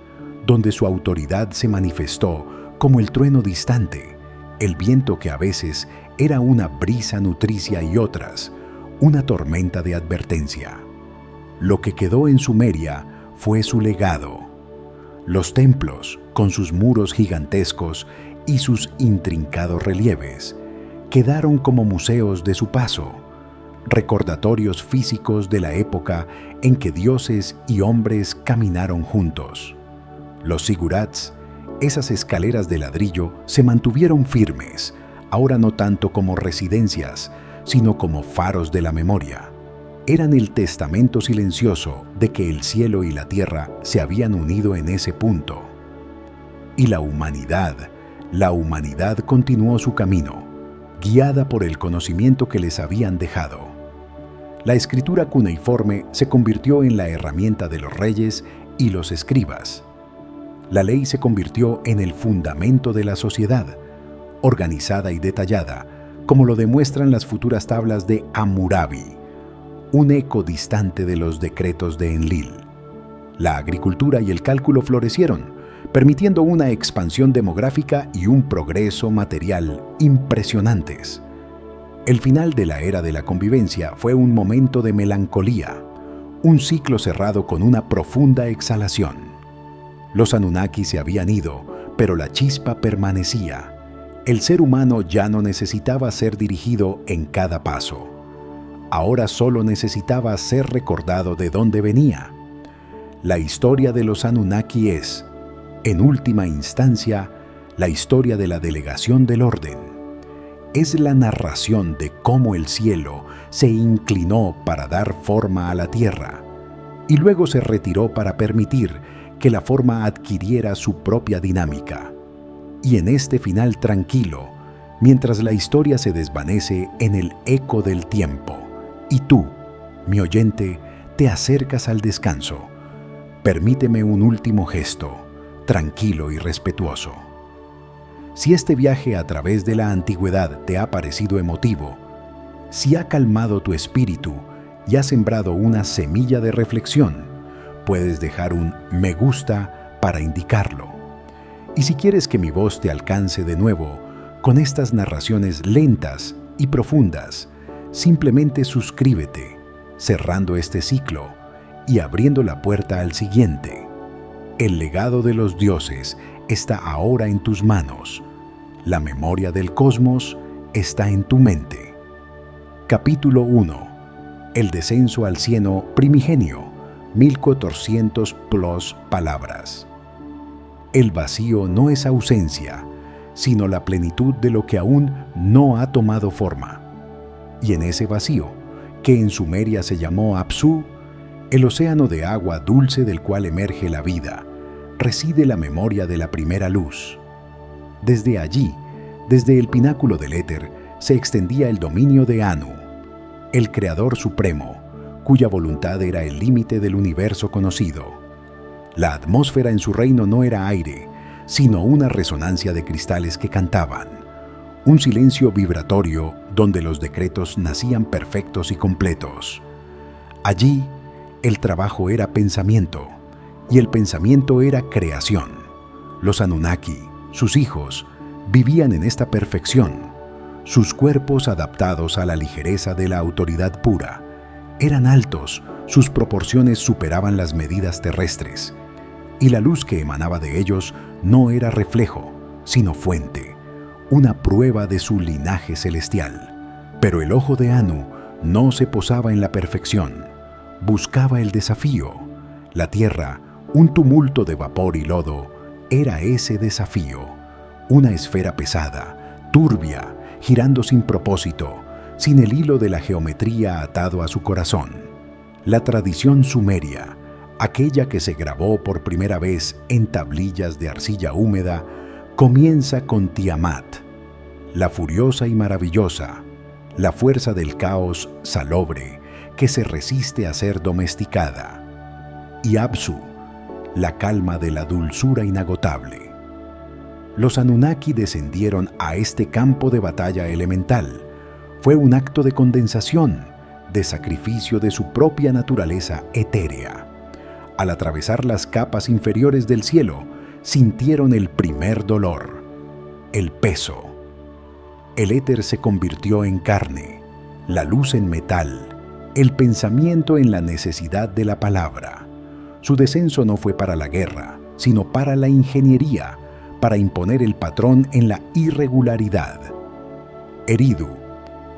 donde su autoridad se manifestó como el trueno distante, el viento que a veces era una brisa nutricia y otras, una tormenta de advertencia. Lo que quedó en Sumeria fue su legado. Los templos, con sus muros gigantescos y sus intrincados relieves, quedaron como museos de su paso, recordatorios físicos de la época en que dioses y hombres caminaron juntos. Los Sigurats, esas escaleras de ladrillo, se mantuvieron firmes, ahora no tanto como residencias, sino como faros de la memoria. Eran el testamento silencioso de que el cielo y la tierra se habían unido en ese punto. Y la humanidad continuó su camino, guiada por el conocimiento que les habían dejado. La escritura cuneiforme se convirtió en la herramienta de los reyes y los escribas. La ley se convirtió en el fundamento de la sociedad, organizada y detallada, como lo demuestran las futuras tablas de Hammurabi, un eco distante de los decretos de Enlil. La agricultura y el cálculo florecieron, permitiendo una expansión demográfica y un progreso material impresionantes. El final de la era de la convivencia fue un momento de melancolía, un ciclo cerrado con una profunda exhalación. Los Anunnaki se habían ido, pero la chispa permanecía. El ser humano ya no necesitaba ser dirigido en cada paso. Ahora solo necesitaba ser recordado de dónde venía. La historia de los Anunnaki es, en última instancia, la historia de la delegación del orden. Es la narración de cómo el cielo se inclinó para dar forma a la tierra y luego se retiró para permitir que la forma adquiriera su propia dinámica. Y en este final tranquilo, mientras la historia se desvanece en el eco del tiempo, y tú, mi oyente, te acercas al descanso, permíteme un último gesto, tranquilo y respetuoso. Si este viaje a través de la antigüedad te ha parecido emotivo, si ha calmado tu espíritu y ha sembrado una semilla de reflexión, puedes dejar un me gusta para indicarlo. Y si quieres que mi voz te alcance de nuevo con estas narraciones lentas y profundas, simplemente suscríbete, cerrando este ciclo y abriendo la puerta al siguiente. El legado de los dioses está ahora en tus manos. La memoria del cosmos está en tu mente. Capítulo 1. El descenso al cielo primigenio, 1400 plus palabras. El vacío no es ausencia, sino la plenitud de lo que aún no ha tomado forma. Y en ese vacío, que en Sumeria se llamó Apsu, el océano de agua dulce del cual emerge la vida, reside la memoria de la primera luz. Desde allí, desde el pináculo del éter, se extendía el dominio de Anu, el Creador Supremo, cuya voluntad era el límite del universo conocido. La atmósfera en su reino no era aire, sino una resonancia de cristales que cantaban, un silencio vibratorio donde los decretos nacían perfectos y completos. Allí, el trabajo era pensamiento, y el pensamiento era creación. Los Anunnaki, sus hijos, vivían en esta perfección, sus cuerpos adaptados a la ligereza de la autoridad pura, Eran altos, sus proporciones superaban las medidas terrestres, y la luz que emanaba de ellos no era reflejo, sino fuente, una prueba de su linaje celestial. Pero el ojo de Anu no se posaba en la perfección, buscaba el desafío. La tierra, un tumulto de vapor y lodo, era ese desafío, una esfera pesada, turbia, girando sin propósito, sin el hilo de la geometría atado a su corazón. La tradición sumeria, aquella que se grabó por primera vez en tablillas de arcilla húmeda, comienza con Tiamat, la furiosa y maravillosa, la fuerza del caos salobre que se resiste a ser domesticada, y Apsu, la calma de la dulzura inagotable. Los Anunnaki descendieron a este campo de batalla elemental. Fue un acto de condensación, de sacrificio de su propia naturaleza etérea. Al atravesar las capas inferiores del cielo, sintieron el primer dolor, el peso. El éter se convirtió en carne, la luz en metal, el pensamiento en la necesidad de la palabra. Su descenso no fue para la guerra, sino para la ingeniería, para imponer el patrón en la irregularidad. Eridu,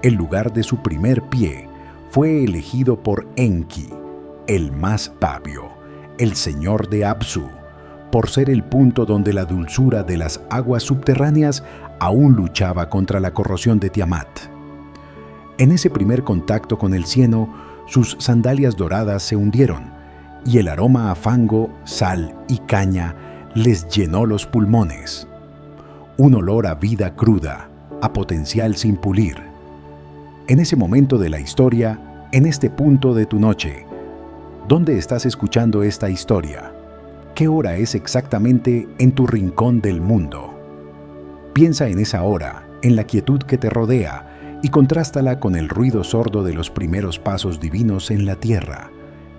el lugar de su primer pie, fue elegido por Enki, el más sabio, el señor de Apsu, por ser el punto donde la dulzura de las aguas subterráneas aún luchaba contra la corrosión de Tiamat. En ese primer contacto con el cieno, sus sandalias doradas se hundieron, y el aroma a fango, sal y caña les llenó los pulmones. Un olor a vida cruda, a potencial sin pulir. En ese momento de la historia, en este punto de tu noche, ¿dónde estás escuchando esta historia? ¿Qué hora es exactamente en tu rincón del mundo? Piensa en esa hora, en la quietud que te rodea, y contrástala con el ruido sordo de los primeros pasos divinos en la tierra,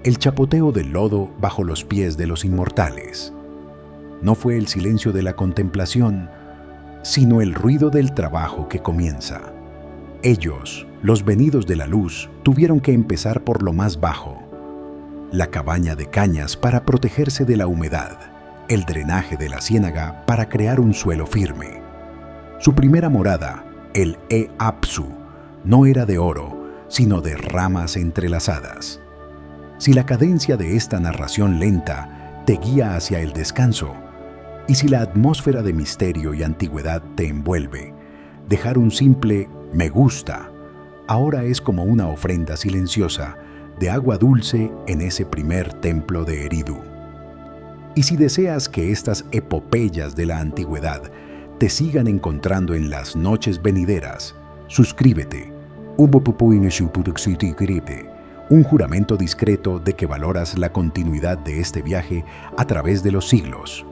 el chapoteo del lodo bajo los pies de los inmortales. No fue el silencio de la contemplación, sino el ruido del trabajo que comienza. Ellos, los venidos de la luz, tuvieron que empezar por lo más bajo, la cabaña de cañas para protegerse de la humedad, el drenaje de la ciénaga para crear un suelo firme. Su primera morada, el Apsu, no era de oro, sino de ramas entrelazadas. Si la cadencia de esta narración lenta te guía hacia el descanso, y si la atmósfera de misterio y antigüedad te envuelve, dejar un simple «me gusta» ahora es como una ofrenda silenciosa de agua dulce en ese primer templo de Eridu. Y si deseas que estas epopeyas de la antigüedad te sigan encontrando en las noches venideras, suscríbete. Un juramento discreto de que valoras la continuidad de este viaje a través de los siglos.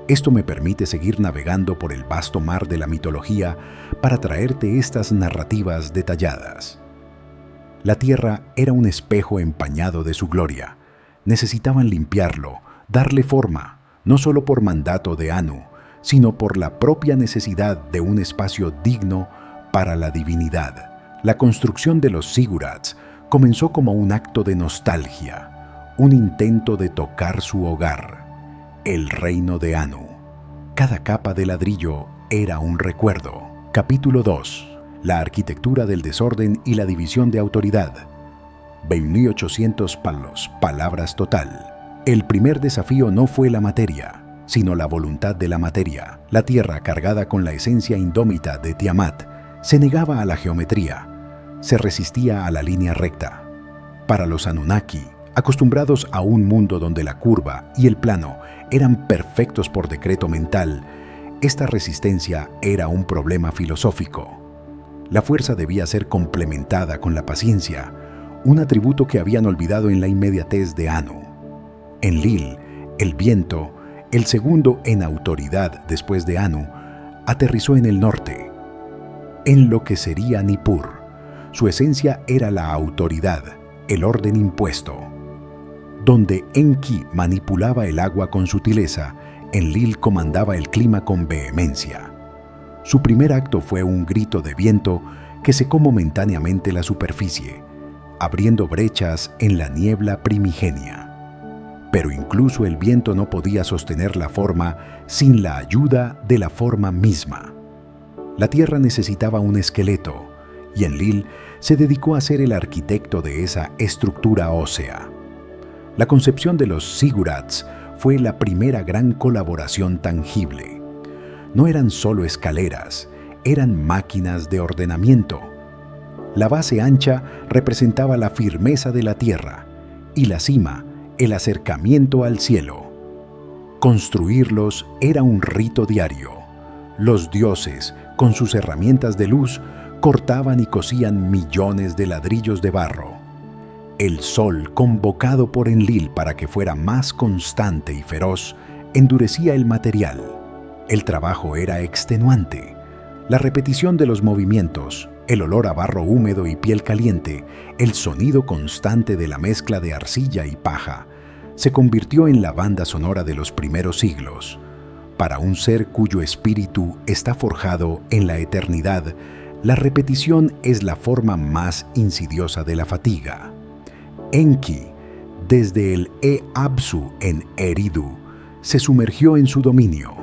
Esto me permite seguir navegando por el vasto mar de la mitología para traerte estas narrativas detalladas. La tierra era un espejo empañado de su gloria. Necesitaban limpiarlo, darle forma, no solo por mandato de Anu, sino por la propia necesidad de un espacio digno para la divinidad. La construcción de los zigurats comenzó como un acto de nostalgia, un intento de tocar su hogar, el reino de Anu. Cada capa de ladrillo era un recuerdo. Capítulo 2. La arquitectura del desorden y la división de autoridad. 2800 palos, palabras total. El primer desafío no fue la materia, sino la voluntad de la materia. La tierra, cargada con la esencia indómita de Tiamat, se negaba a la geometría, se resistía a la línea recta. Para los Anunnaki, acostumbrados a un mundo donde la curva y el plano eran perfectos por decreto mental, esta resistencia era un problema filosófico. La fuerza debía ser complementada con la paciencia, un atributo que habían olvidado en la inmediatez de Anu. Enlil, el viento, el segundo en autoridad después de Anu, aterrizó en el norte, en lo que sería Nippur. Su esencia era la autoridad, el orden impuesto. Donde Enki manipulaba el agua con sutileza, Enlil comandaba el clima con vehemencia. Su primer acto fue un grito de viento que secó momentáneamente la superficie. abriendo brechas en la niebla primigenia. Pero incluso el viento no podía sostener la forma sin la ayuda de la forma misma. La tierra necesitaba un esqueleto, y Enlil se dedicó a ser el arquitecto de esa estructura ósea. La concepción de los zigurats fue la primera gran colaboración tangible. No eran solo escaleras, eran máquinas de ordenamiento. La base ancha representaba la firmeza de la tierra y la cima, el acercamiento al cielo. Construirlos era un rito diario. Los dioses, con sus herramientas de luz, cortaban y cosían millones de ladrillos de barro. El sol, convocado por Enlil para que fuera más constante y feroz, endurecía el material. El trabajo era extenuante. La repetición de los movimientos, el olor a barro húmedo y piel caliente, el sonido constante de la mezcla de arcilla y paja, se convirtió en la banda sonora de los primeros siglos. Para un ser cuyo espíritu está forjado en la eternidad, la repetición es la forma más insidiosa de la fatiga. Enki, desde el E-Apsu en Eridu, se sumergió en su dominio.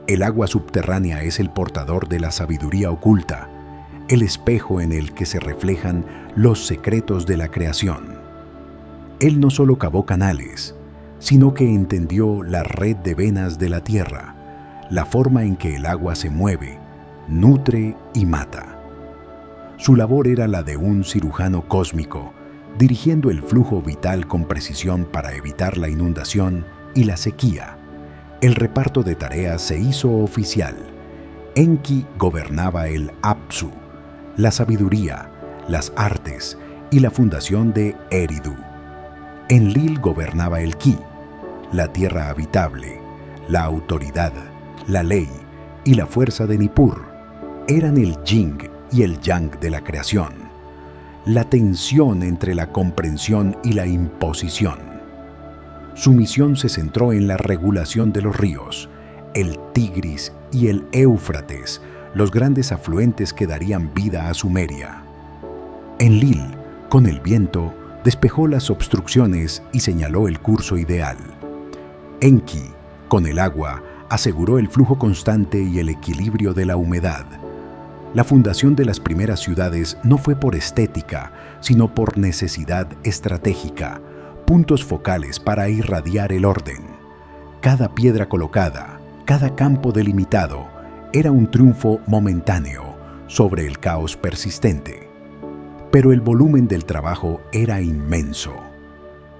El agua subterránea es el portador de la sabiduría oculta, el espejo en el que se reflejan los secretos de la creación. Él no solo cavó canales, sino que entendió la red de venas de la tierra, la forma en que el agua se mueve, nutre y mata. Su labor era la de un cirujano cósmico, dirigiendo el flujo vital con precisión para evitar la inundación y la sequía. El reparto de tareas se hizo oficial. Enki gobernaba el Apsu, la sabiduría, las artes y la fundación de Eridu. Enlil gobernaba el Ki, la tierra habitable, la autoridad, la ley y la fuerza de Nippur. Eran el yin y el yang de la creación, la tensión entre la comprensión y la imposición. Su misión se centró en la regulación de los ríos, el Tigris y el Éufrates, los grandes afluentes que darían vida a Sumeria. Enlil, con el viento, despejó las obstrucciones y señaló el curso ideal. Enki, con el agua, aseguró el flujo constante y el equilibrio de la humedad. La fundación de las primeras ciudades no fue por estética, sino por necesidad estratégica, puntos focales para irradiar el orden. Cada piedra colocada, cada campo delimitado, era un triunfo momentáneo sobre el caos persistente. Pero el volumen del trabajo era inmenso.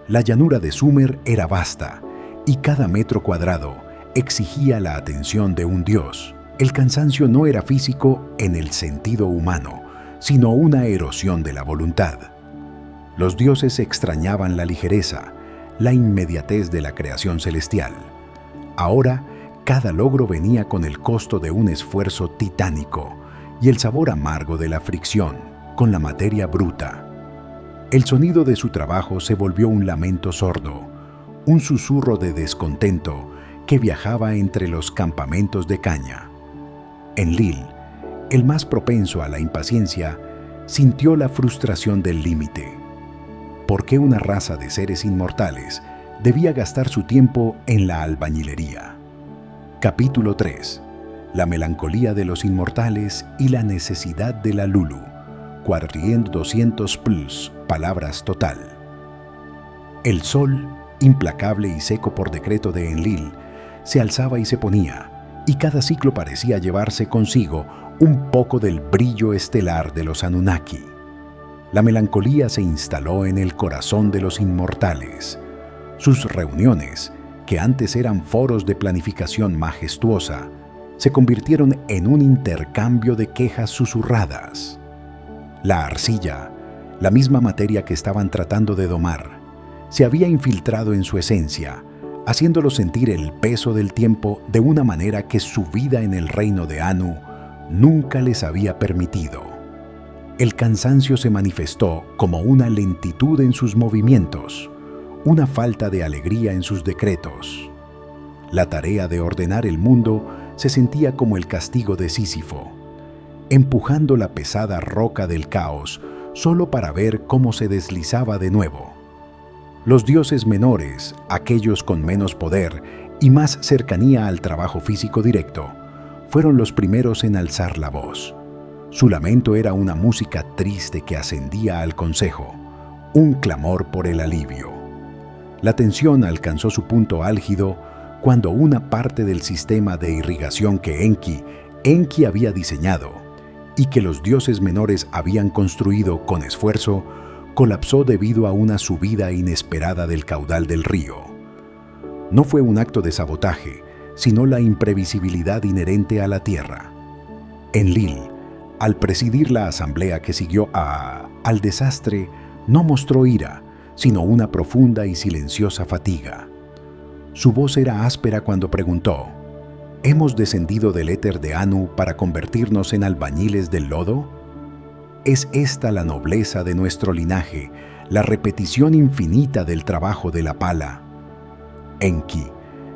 La llanura de Sumer era vasta, y cada metro cuadrado exigía la atención de un dios. El cansancio no era físico en el sentido humano, sino una erosión de la voluntad. Los dioses extrañaban la ligereza, la inmediatez de la creación celestial. Ahora, cada logro venía con el costo de un esfuerzo titánico y el sabor amargo de la fricción con la materia bruta. El sonido de su trabajo se volvió un lamento sordo, un susurro de descontento que viajaba entre los campamentos de caña. Enlil, el más propenso a la impaciencia, sintió la frustración del límite. ¿Por qué una raza de seres inmortales debía gastar su tiempo en la albañilería? Capítulo 3. La melancolía de los inmortales y la necesidad de la Lulu. Quadrient 200 plus, palabras total. El sol, implacable y seco por decreto de Enlil, se alzaba y se ponía, y cada ciclo parecía llevarse consigo un poco del brillo estelar de los Anunnaki. La melancolía se instaló en el corazón de los inmortales. Sus reuniones, que antes eran foros de planificación majestuosa, se convirtieron en un intercambio de quejas susurradas. La arcilla, la misma materia que estaban tratando de domar, se había infiltrado en su esencia, haciéndolo sentir el peso del tiempo de una manera que su vida en el reino de Anu nunca les había permitido. El cansancio se manifestó como una lentitud en sus movimientos, una falta de alegría en sus decretos. La tarea de ordenar el mundo se sentía como el castigo de Sísifo. Empujando la pesada roca del caos, solo para ver cómo se deslizaba de nuevo. Los dioses menores, aquellos con menos poder y más cercanía al trabajo físico directo, fueron los primeros en alzar la voz. Su lamento era una música triste que ascendía al consejo, un clamor por el alivio. La tensión alcanzó su punto álgido cuando una parte del sistema de irrigación que Enki había diseñado y que los dioses menores habían construido con esfuerzo, colapsó debido a una subida inesperada del caudal del río. No fue un acto de sabotaje, sino la imprevisibilidad inherente a la tierra. Enlil, al presidir la asamblea que siguió al desastre, no mostró ira, sino una profunda y silenciosa fatiga. Su voz era áspera cuando preguntó: ¿hemos descendido del éter de Anu para convertirnos en albañiles del lodo? ¿Es esta la nobleza de nuestro linaje, la repetición infinita del trabajo de la pala? Enki,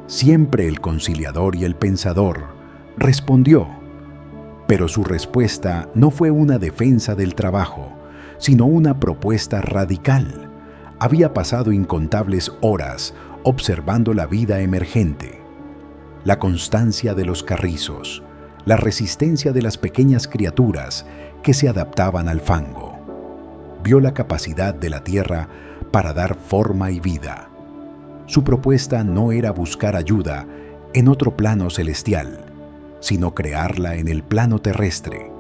siempre el conciliador y el pensador, respondió, pero su respuesta no fue una defensa del trabajo, sino una propuesta radical. Había pasado incontables horas observando la vida emergente, la constancia de los carrizos, la resistencia de las pequeñas criaturas que se adaptaban al fango. Vio la capacidad de la tierra para dar forma y vida. Su propuesta no era buscar ayuda en otro plano celestial, sino crearla en el plano terrestre.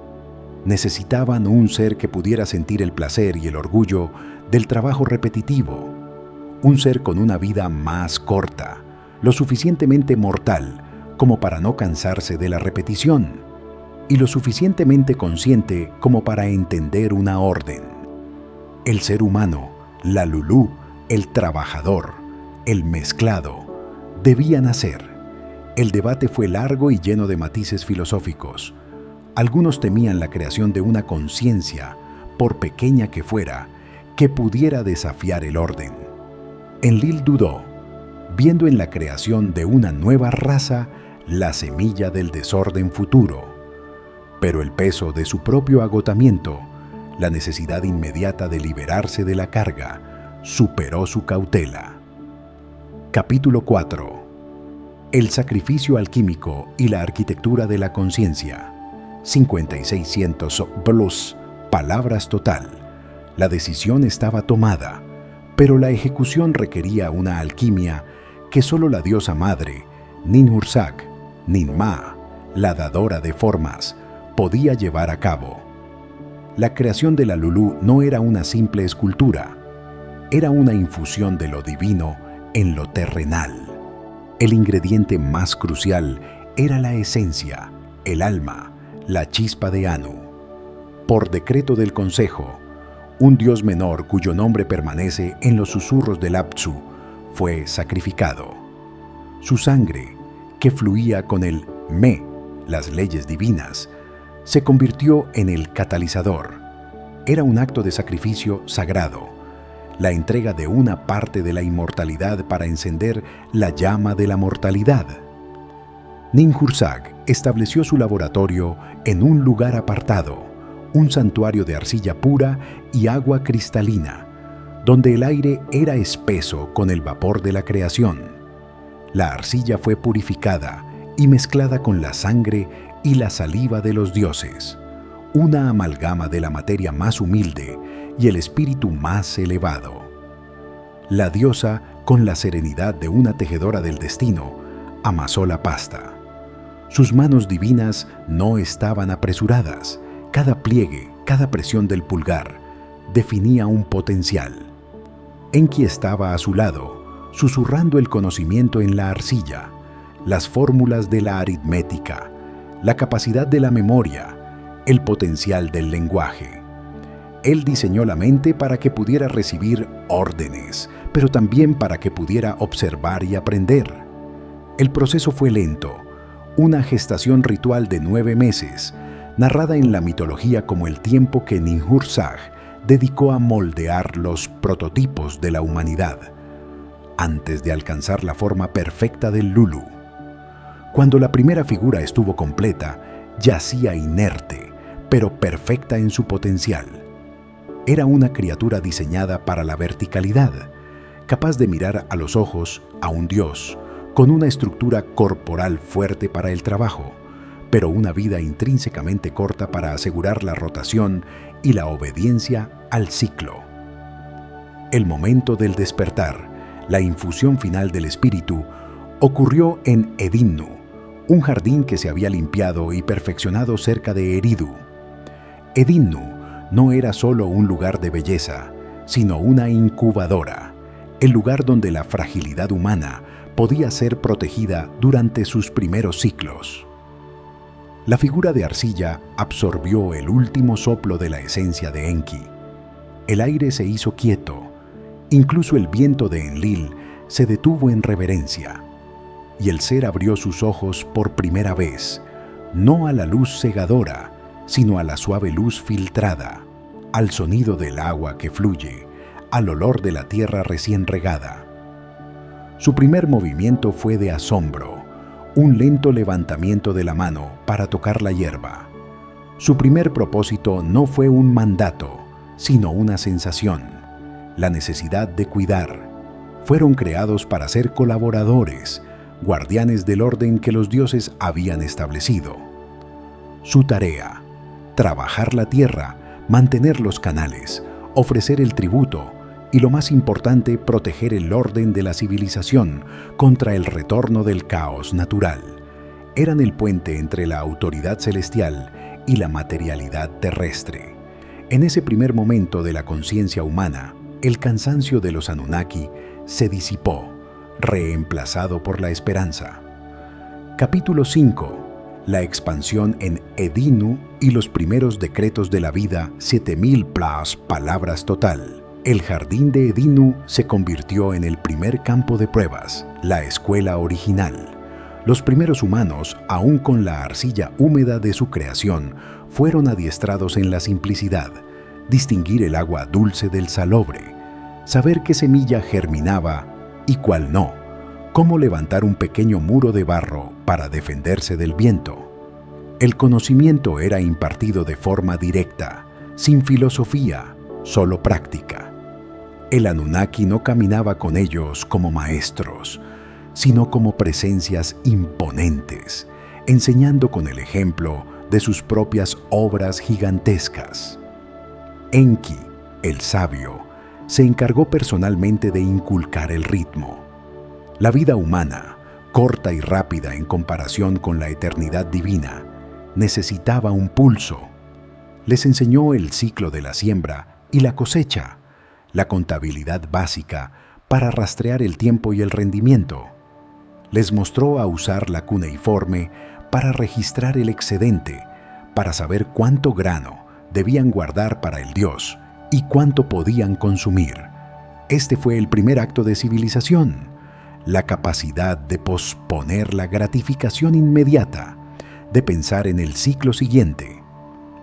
Necesitaban un ser que pudiera sentir el placer y el orgullo del trabajo repetitivo, un ser con una vida más corta, lo suficientemente mortal como para no cansarse de la repetición, y lo suficientemente consciente como para entender una orden. El ser humano, la Lulú, el trabajador, el mezclado, debía nacer. El debate fue largo y lleno de matices filosóficos. Algunos temían la creación de una conciencia, por pequeña que fuera, que pudiera desafiar el orden. Enlil dudó, viendo en la creación de una nueva raza la semilla del desorden futuro. Pero el peso de su propio agotamiento, la necesidad inmediata de liberarse de la carga, superó su cautela. Capítulo 4. El sacrificio alquímico y la arquitectura de la conciencia. 5600 plus, palabras total. La decisión estaba tomada, pero la ejecución requería una alquimia que solo la diosa madre, Ninhursag, Ninmah, la dadora de formas, podía llevar a cabo. La creación de la Lulú no era una simple escultura, era una infusión de lo divino en lo terrenal. El ingrediente más crucial era la esencia, el alma, la chispa de Anu. Por decreto del Consejo, un dios menor cuyo nombre permanece en los susurros del Apsu fue sacrificado. Su sangre, que fluía con el Me, las leyes divinas, se convirtió en el catalizador. Era un acto de sacrificio sagrado, la entrega de una parte de la inmortalidad para encender la llama de la mortalidad. Ninhursag estableció su laboratorio en un lugar apartado, un santuario de arcilla pura y agua cristalina, donde el aire era espeso con el vapor de la creación. La arcilla fue purificada y mezclada con la sangre y la saliva de los dioses, una amalgama de la materia más humilde y el espíritu más elevado. La diosa, con la serenidad de una tejedora del destino, amasó la pasta. Sus manos divinas no estaban apresuradas. Cada pliegue, cada presión del pulgar, definía un potencial. Enki estaba a su lado, susurrando el conocimiento en la arcilla, las fórmulas de la aritmética, la capacidad de la memoria, el potencial del lenguaje. Él diseñó la mente para que pudiera recibir órdenes, pero también para que pudiera observar y aprender. El proceso fue lento, una gestación ritual de 9 meses, narrada en la mitología como el tiempo que Ninhursag dedicó a moldear los prototipos de la humanidad, antes de alcanzar la forma perfecta del Lulú. Cuando la primera figura estuvo completa, yacía inerte, pero perfecta en su potencial. Era una criatura diseñada para la verticalidad, capaz de mirar a los ojos a un dios, con una estructura corporal fuerte para el trabajo, pero una vida intrínsecamente corta para asegurar la rotación y la obediencia al ciclo. El momento del despertar, la infusión final del espíritu, ocurrió en Edinnu, un jardín que se había limpiado y perfeccionado cerca de Eridu. Edinnu no era solo un lugar de belleza, sino una incubadora, el lugar donde la fragilidad humana podía ser protegida durante sus primeros ciclos. La figura de arcilla absorbió el último soplo de la esencia de Enki. El aire se hizo quieto, incluso el viento de Enlil se detuvo en reverencia, y el ser abrió sus ojos por primera vez, no a la luz cegadora, sino a la suave luz filtrada, al sonido del agua que fluye, al olor de la tierra recién regada. Su primer movimiento fue de asombro, un lento levantamiento de la mano para tocar la hierba. Su primer propósito no fue un mandato, sino una sensación, la necesidad de cuidar. Fueron creados para ser colaboradores, guardianes del orden que los dioses habían establecido. Su tarea: trabajar la tierra, mantener los canales, ofrecer el tributo y, lo más importante, proteger el orden de la civilización contra el retorno del caos natural. Eran el puente entre la autoridad celestial y la materialidad terrestre. En ese primer momento de la conciencia humana, el cansancio de los Anunnaki se disipó, reemplazado por la esperanza. Capítulo 5. La expansión en Edinnu y los primeros decretos de la vida, 7000 plus palabras total. El jardín de Edinnu se convirtió en el primer campo de pruebas, la escuela original. Los primeros humanos, aún con la arcilla húmeda de su creación, fueron adiestrados en la simplicidad, distinguir el agua dulce del salobre, saber qué semilla germinaba y cuál no, cómo levantar un pequeño muro de barro para defenderse del viento. El conocimiento era impartido de forma directa, sin filosofía, solo práctica. El Anunnaki no caminaba con ellos como maestros, sino como presencias imponentes, enseñando con el ejemplo de sus propias obras gigantescas. Enki, el sabio, se encargó personalmente de inculcar el ritmo. La vida humana, corta y rápida en comparación con la eternidad divina, necesitaba un pulso. Les enseñó el ciclo de la siembra y la cosecha, la contabilidad básica para rastrear el tiempo y el rendimiento. Les mostró a usar la cuneiforme para registrar el excedente, para saber cuánto grano debían guardar para el dios y cuánto podían consumir. Este fue el primer acto de civilización, la capacidad de posponer la gratificación inmediata, de pensar en el ciclo siguiente.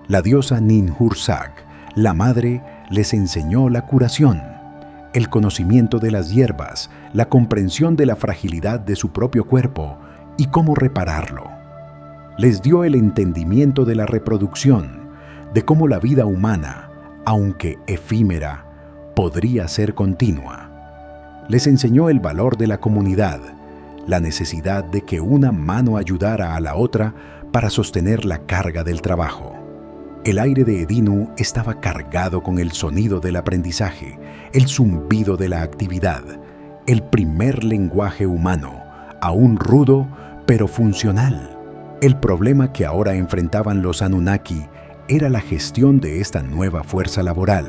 La diosa Ninhursag, la madre, les enseñó la curación, el conocimiento de las hierbas, la comprensión de la fragilidad de su propio cuerpo y cómo repararlo. Les dio el entendimiento de la reproducción, de cómo la vida humana, aunque efímera, podría ser continua. Les enseñó el valor de la comunidad, la necesidad de que una mano ayudara a la otra para sostener la carga del trabajo. El aire de Edinnu estaba cargado con el sonido del aprendizaje, el zumbido de la actividad, el primer lenguaje humano, aún rudo pero funcional. El problema que ahora enfrentaban los Anunnaki era la gestión de esta nueva fuerza laboral.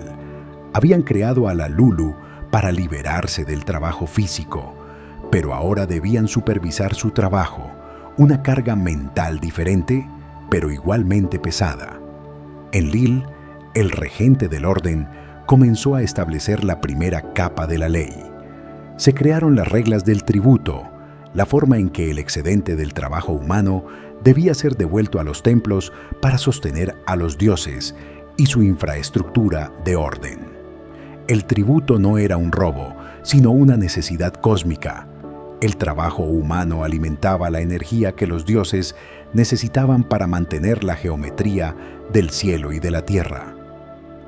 Habían creado a la Lulu para liberarse del trabajo físico, pero ahora debían supervisar su trabajo, una carga mental diferente, pero igualmente pesada. Enlil, el regente del orden, comenzó a establecer la primera capa de la ley. Se crearon las reglas del tributo, la forma en que el excedente del trabajo humano debía ser devuelto a los templos para sostener a los dioses y su infraestructura de orden. El tributo no era un robo, sino una necesidad cósmica. El trabajo humano alimentaba la energía que los dioses necesitaban para mantener la geometría del cielo y de la tierra.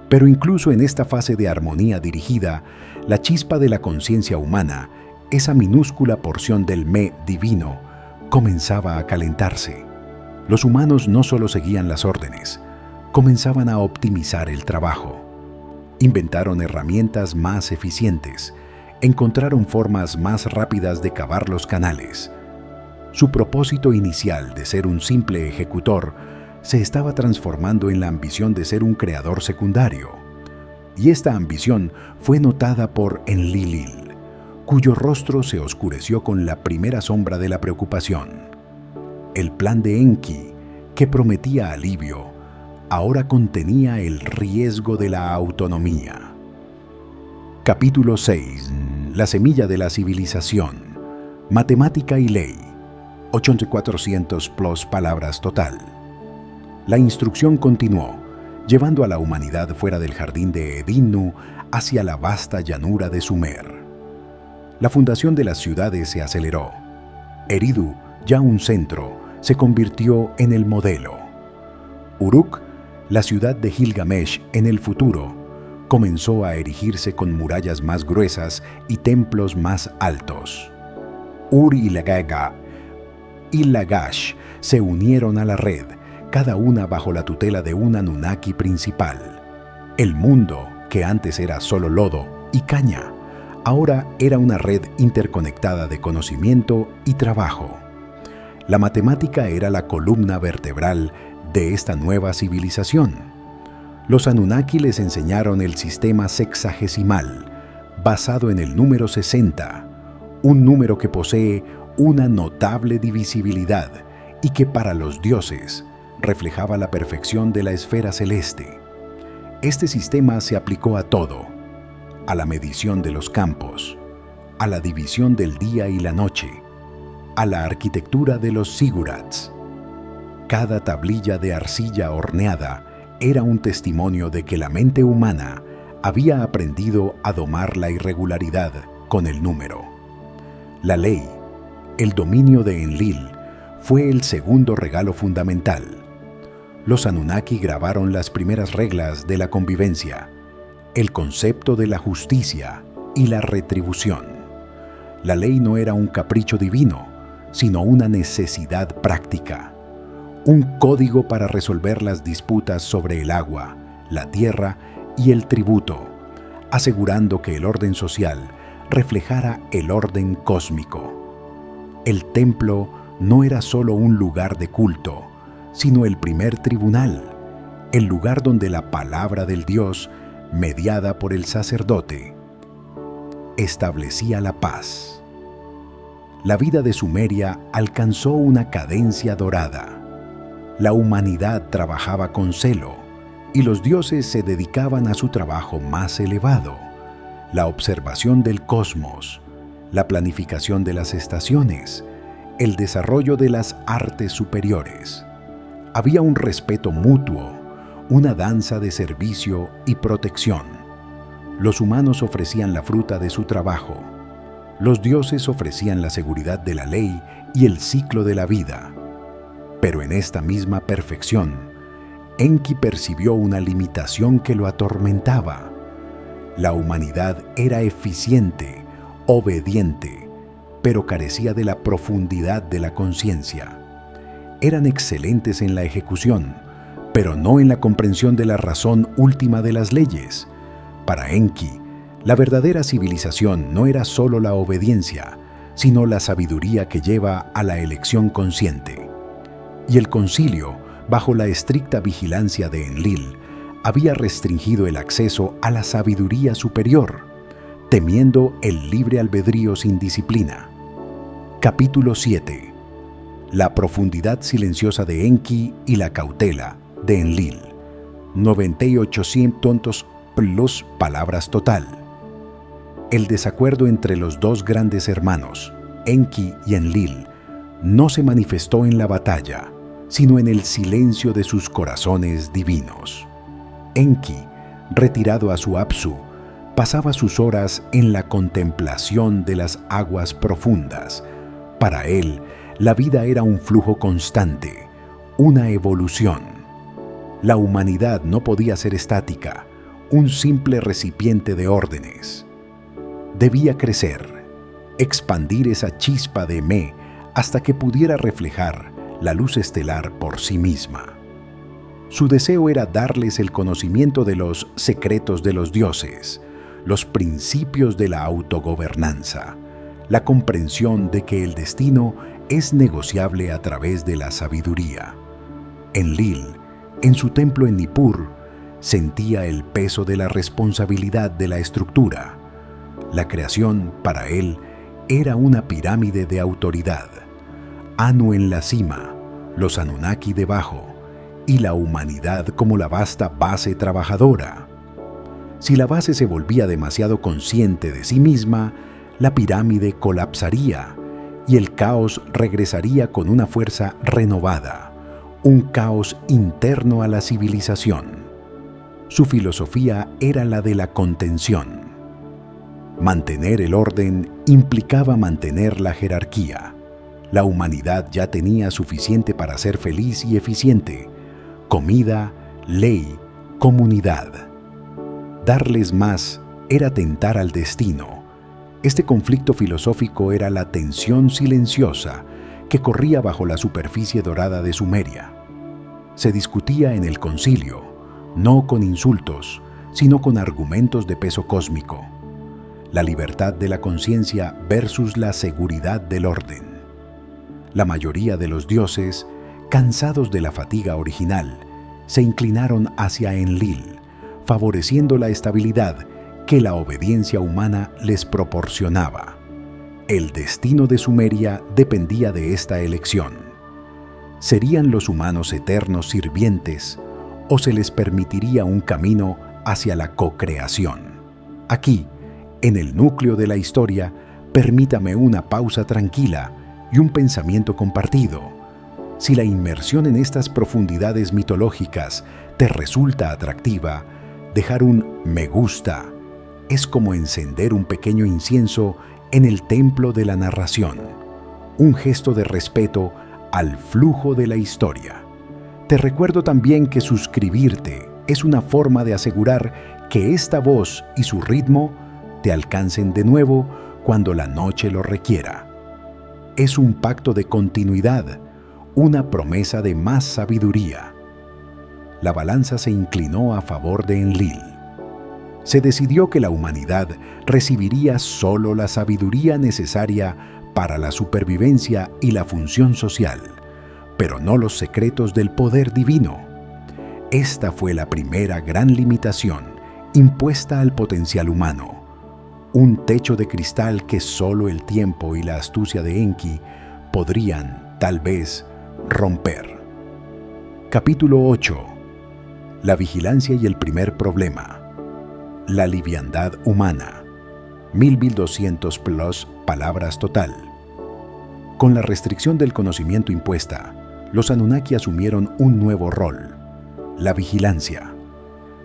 Pero incluso en esta fase de armonía dirigida, la chispa de la conciencia humana, esa minúscula porción del me divino, comenzaba a calentarse. Los humanos no solo seguían las órdenes, comenzaban a optimizar el trabajo. Inventaron herramientas más eficientes, encontraron formas más rápidas de cavar los canales. Su propósito inicial de ser un simple ejecutor se estaba transformando en la ambición de ser un creador secundario. Y esta ambición fue notada por Enlil, cuyo rostro se oscureció con la primera sombra de la preocupación. El plan de Enki, que prometía alivio, ahora contenía el riesgo de la autonomía. Capítulo 6. La semilla de la civilización. Matemática y ley. 8400 plus palabras total. La instrucción continuó, llevando a la humanidad fuera del jardín de Edinnu hacia la vasta llanura de Sumer. La fundación de las ciudades se aceleró. Eridu, ya un centro, se convirtió en el modelo. Uruk, la ciudad de Gilgamesh en el futuro, comenzó a erigirse con murallas más gruesas y templos más altos. Ur y Lagash se unieron a la red, cada una bajo la tutela de un Anunnaki principal. El mundo, que antes era solo lodo y caña, ahora era una red interconectada de conocimiento y trabajo. La matemática era la columna vertebral de esta nueva civilización. Los Anunnaki les enseñaron el sistema sexagesimal, basado en el número 60, un número que posee una notable divisibilidad y que para los dioses reflejaba la perfección de la esfera celeste. Este sistema se aplicó a todo, a la medición de los campos, a la división del día y la noche, a la arquitectura de los zigurats. Cada tablilla de arcilla horneada era un testimonio de que la mente humana había aprendido a domar la irregularidad con el número. La ley, el dominio de Enlil, fue el segundo regalo fundamental. Los Anunnaki grabaron las primeras reglas de la convivencia, el concepto de la justicia y la retribución. La ley no era un capricho divino, sino una necesidad práctica, un código para resolver las disputas sobre el agua, la tierra y el tributo, asegurando que el orden social reflejara el orden cósmico. El templo no era solo un lugar de culto, sino el primer tribunal, el lugar donde la palabra del Dios, mediada por el sacerdote, establecía la paz. La vida de Sumeria alcanzó una cadencia dorada. La humanidad trabajaba con celo y los dioses se dedicaban a su trabajo más elevado, la observación del cosmos, la planificación de las estaciones, el desarrollo de las artes superiores. Había un respeto mutuo, una danza de servicio y protección. Los humanos ofrecían la fruta de su trabajo. Los dioses ofrecían la seguridad de la ley y el ciclo de la vida. Pero en esta misma perfección, Enki percibió una limitación que lo atormentaba. La humanidad era eficiente, obediente, pero carecía de la profundidad de la conciencia. Eran excelentes en la ejecución, pero no en la comprensión de la razón última de las leyes. Para Enki, la verdadera civilización no era solo la obediencia, sino la sabiduría que lleva a la elección consciente. Y el concilio, bajo la estricta vigilancia de Enlil, había restringido el acceso a la sabiduría superior, temiendo el libre albedrío sin disciplina. Capítulo 7. La profundidad silenciosa de Enki y la cautela de Enlil. 9800 plus palabras total. El desacuerdo entre los dos grandes hermanos, Enki y Enlil, no se manifestó en la batalla, sino en el silencio de sus corazones divinos. Enki, retirado a su Apsu, pasaba sus horas en la contemplación de las aguas profundas. Para él, la vida era un flujo constante, una evolución. La humanidad no podía ser estática, un simple recipiente de órdenes. Debía crecer, expandir esa chispa de Me hasta que pudiera reflejar la luz estelar por sí misma. Su deseo era darles el conocimiento de los secretos de los dioses, los principios de la autogobernanza, la comprensión de que el destino es negociable a través de la sabiduría. Enlil, en su templo en Nippur, sentía el peso de la responsabilidad de la estructura. La creación, para él, era una pirámide de autoridad. Anu en la cima, los Anunnaki debajo, y la humanidad como la vasta base trabajadora. Si la base se volvía demasiado consciente de sí misma, la pirámide colapsaría y el caos regresaría con una fuerza renovada, un caos interno a la civilización. Su filosofía era la de la contención. Mantener el orden implicaba mantener la jerarquía. La humanidad ya tenía suficiente para ser feliz y eficiente. Comida, ley, comunidad. Darles más era tentar al destino. Este conflicto filosófico era la tensión silenciosa que corría bajo la superficie dorada de Sumeria. Se discutía en el concilio, no con insultos, sino con argumentos de peso cósmico. La libertad de la conciencia versus la seguridad del orden. La mayoría de los dioses, cansados de la fatiga original, se inclinaron hacia Enlil, favoreciendo la estabilidad que la obediencia humana les proporcionaba. El destino de Sumeria dependía de esta elección. ¿Serían los humanos eternos sirvientes o se les permitiría un camino hacia la co-creación? Aquí, en el núcleo de la historia, permítame una pausa tranquila y un pensamiento compartido. Si la inmersión en estas profundidades mitológicas te resulta atractiva, dejar un me gusta es como encender un pequeño incienso en el templo de la narración, un gesto de respeto al flujo de la historia. Te recuerdo también que suscribirte es una forma de asegurar que esta voz y su ritmo te alcancen de nuevo cuando la noche lo requiera. Es un pacto de continuidad, una promesa de más sabiduría. La balanza se inclinó a favor de Enlil. Se decidió que la humanidad recibiría solo la sabiduría necesaria para la supervivencia y la función social, pero no los secretos del poder divino. Esta fue la primera gran limitación impuesta al potencial humano, un techo de cristal que solo el tiempo y la astucia de Enki podrían, tal vez, romper. Capítulo 8. La vigilancia y el primer problema. La liviandad humana. 1200 plus palabras total. Con la restricción del conocimiento impuesta, los Anunnaki asumieron un nuevo rol: la vigilancia.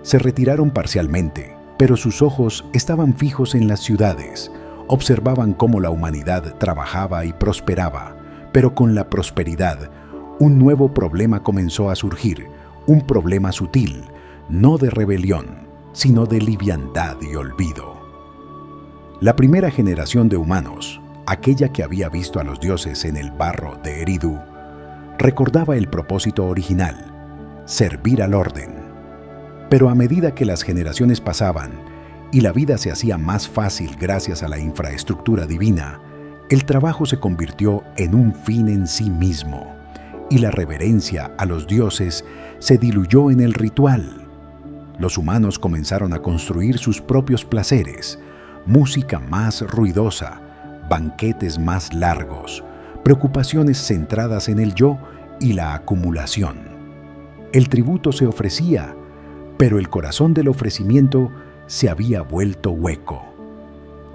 Se retiraron parcialmente, pero sus ojos estaban fijos en las ciudades. Observaban cómo la humanidad trabajaba y prosperaba, pero con la prosperidad, un nuevo problema comenzó a surgir, un problema sutil, no de rebelión, sino de liviandad y olvido. La primera generación de humanos, aquella que había visto a los dioses en el barro de Eridu, recordaba el propósito original: servir al orden. Pero a medida que las generaciones pasaban y la vida se hacía más fácil gracias a la infraestructura divina, el trabajo se convirtió en un fin en sí mismo, y la reverencia a los dioses se diluyó en el ritual. Los humanos comenzaron a construir sus propios placeres, música más ruidosa, banquetes más largos, preocupaciones centradas en el yo y la acumulación. El tributo se ofrecía, pero el corazón del ofrecimiento se había vuelto hueco.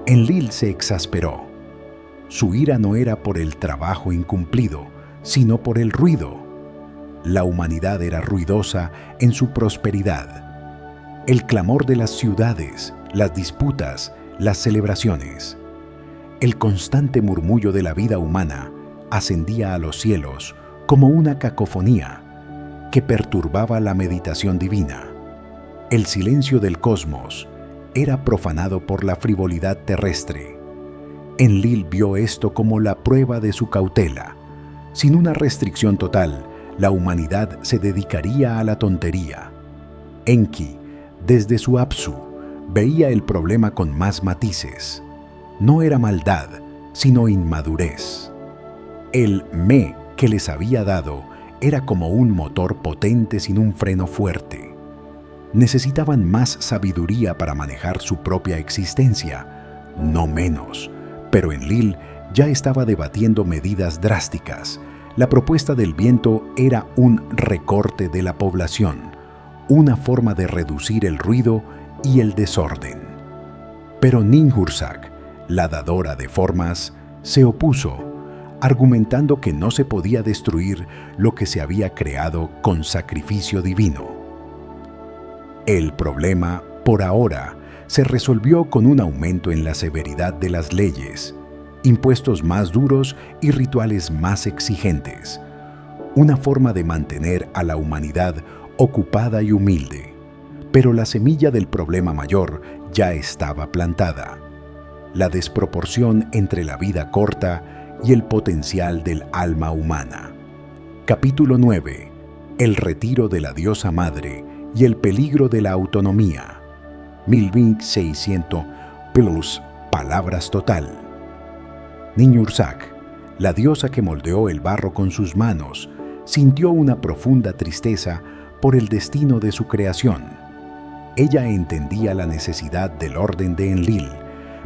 Enlil se exasperó. Su ira no era por el trabajo incumplido, sino por el ruido. La humanidad era ruidosa en su prosperidad. El clamor de las ciudades, las disputas, las celebraciones. El constante murmullo de la vida humana ascendía a los cielos como una cacofonía que perturbaba la meditación divina. El silencio del cosmos era profanado por la frivolidad terrestre. Enlil vio esto como la prueba de su cautela. Sin una restricción total, la humanidad se dedicaría a la tontería. Enki, desde su Apsu, veía el problema con más matices. No era maldad, sino inmadurez. El me que les había dado era como un motor potente sin un freno fuerte. Necesitaban más sabiduría para manejar su propia existencia, no menos. Pero Enlil ya estaba debatiendo medidas drásticas. La propuesta del viento era un recorte de la población, una forma de reducir el ruido y el desorden. Pero Ninhursag, la dadora de formas, se opuso, argumentando que no se podía destruir lo que se había creado con sacrificio divino. El problema, por ahora, se resolvió con un aumento en la severidad de las leyes, impuestos más duros y rituales más exigentes, una forma de mantener a la humanidad ocupada y humilde. Pero la semilla del problema mayor ya estaba plantada: la desproporción entre la vida corta y el potencial del alma humana. Capítulo 9. El retiro de la diosa madre y el peligro de la autonomía. 1600 plus palabras total. Ninhursag, la diosa que moldeó el barro con sus manos, sintió una profunda tristeza por el destino de su creación. Ella entendía la necesidad del orden de Enlil,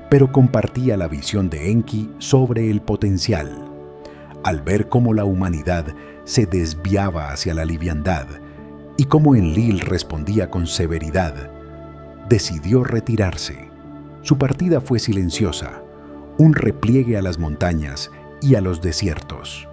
pero compartía la visión de Enki sobre el potencial. Al ver cómo la humanidad se desviaba hacia la liviandad y cómo Enlil respondía con severidad, decidió retirarse. Su partida fue silenciosa, un repliegue a las montañas y a los desiertos.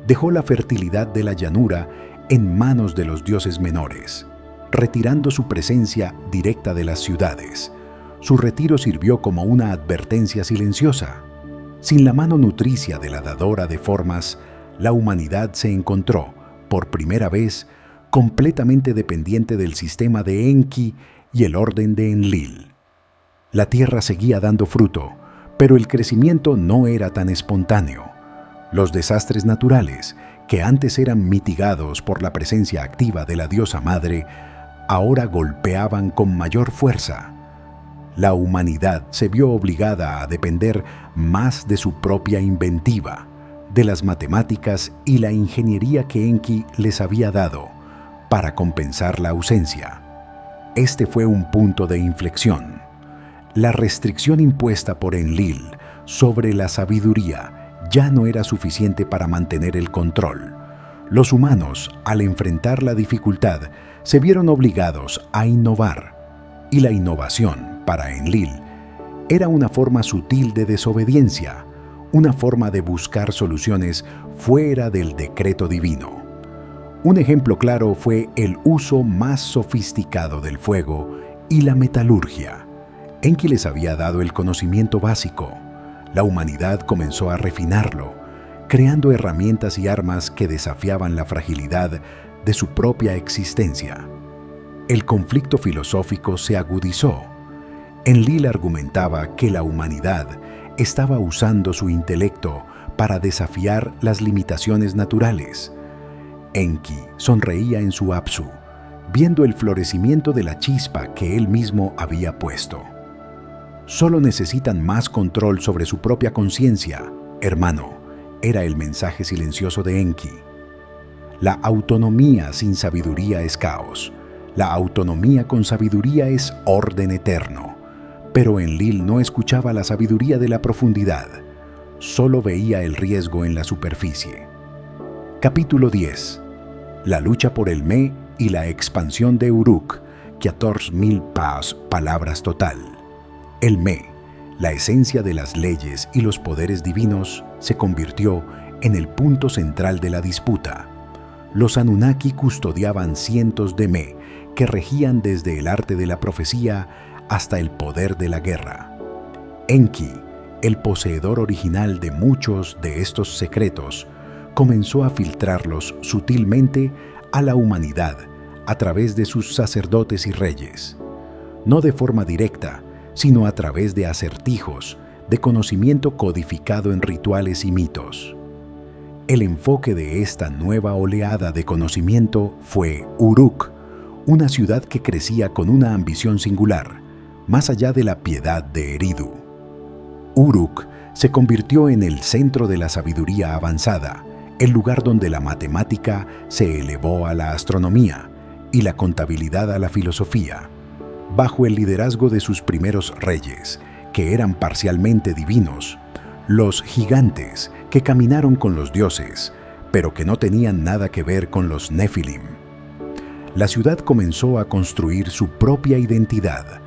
Dejó la fertilidad de la llanura en manos de los dioses menores, retirando su presencia directa de las ciudades. Su retiro sirvió como una advertencia silenciosa. Sin la mano nutricia de la dadora de formas, la humanidad se encontró, por primera vez, completamente dependiente del sistema de Enki y el orden de Enlil. La tierra seguía dando fruto, pero el crecimiento no era tan espontáneo. Los desastres naturales, que antes eran mitigados por la presencia activa de la diosa madre, ahora golpeaban con mayor fuerza. La humanidad se vio obligada a depender más de su propia inventiva, de las matemáticas y la ingeniería que Enki les había dado, para compensar la ausencia. Este fue un punto de inflexión. La restricción impuesta por Enlil sobre la sabiduría ya no era suficiente para mantener el control. Los humanos, al enfrentar la dificultad, se vieron obligados a innovar. Y la innovación, para Enlil, era una forma sutil de desobediencia, una forma de buscar soluciones fuera del decreto divino. Un ejemplo claro fue el uso más sofisticado del fuego y la metalurgia. Enki les había dado el conocimiento básico. La humanidad comenzó a refinarlo, creando herramientas y armas que desafiaban la fragilidad de su propia existencia. El conflicto filosófico se agudizó. Enlil argumentaba que la humanidad estaba usando su intelecto para desafiar las limitaciones naturales. Enki sonreía en su Apsu, viendo el florecimiento de la chispa que él mismo había puesto. Solo necesitan más control sobre su propia conciencia, hermano, era el mensaje silencioso de Enki. La autonomía sin sabiduría es caos. La autonomía con sabiduría es orden eterno. Pero Enlil no escuchaba la sabiduría de la profundidad. Solo veía el riesgo en la superficie. Capítulo 10. La lucha por el Me y la expansión de Uruk, 14.000 palabras total. El Me, la esencia de las leyes y los poderes divinos, se convirtió en el punto central de la disputa. Los Anunnaki custodiaban cientos de Me que regían desde el arte de la profecía hasta el poder de la guerra. Enki, el poseedor original de muchos de estos secretos, comenzó a filtrarlos sutilmente a la humanidad a través de sus sacerdotes y reyes, no de forma directa, sino a través de acertijos, de conocimiento codificado en rituales y mitos. El enfoque de esta nueva oleada de conocimiento fue Uruk, una ciudad que crecía con una ambición singular, más allá de la piedad de Eridu. Uruk se convirtió en el centro de la sabiduría avanzada, el lugar donde la matemática se elevó a la astronomía y la contabilidad a la filosofía, bajo el liderazgo de sus primeros reyes, que eran parcialmente divinos, los gigantes que caminaron con los dioses, pero que no tenían nada que ver con los Nefilim. La ciudad comenzó a construir su propia identidad,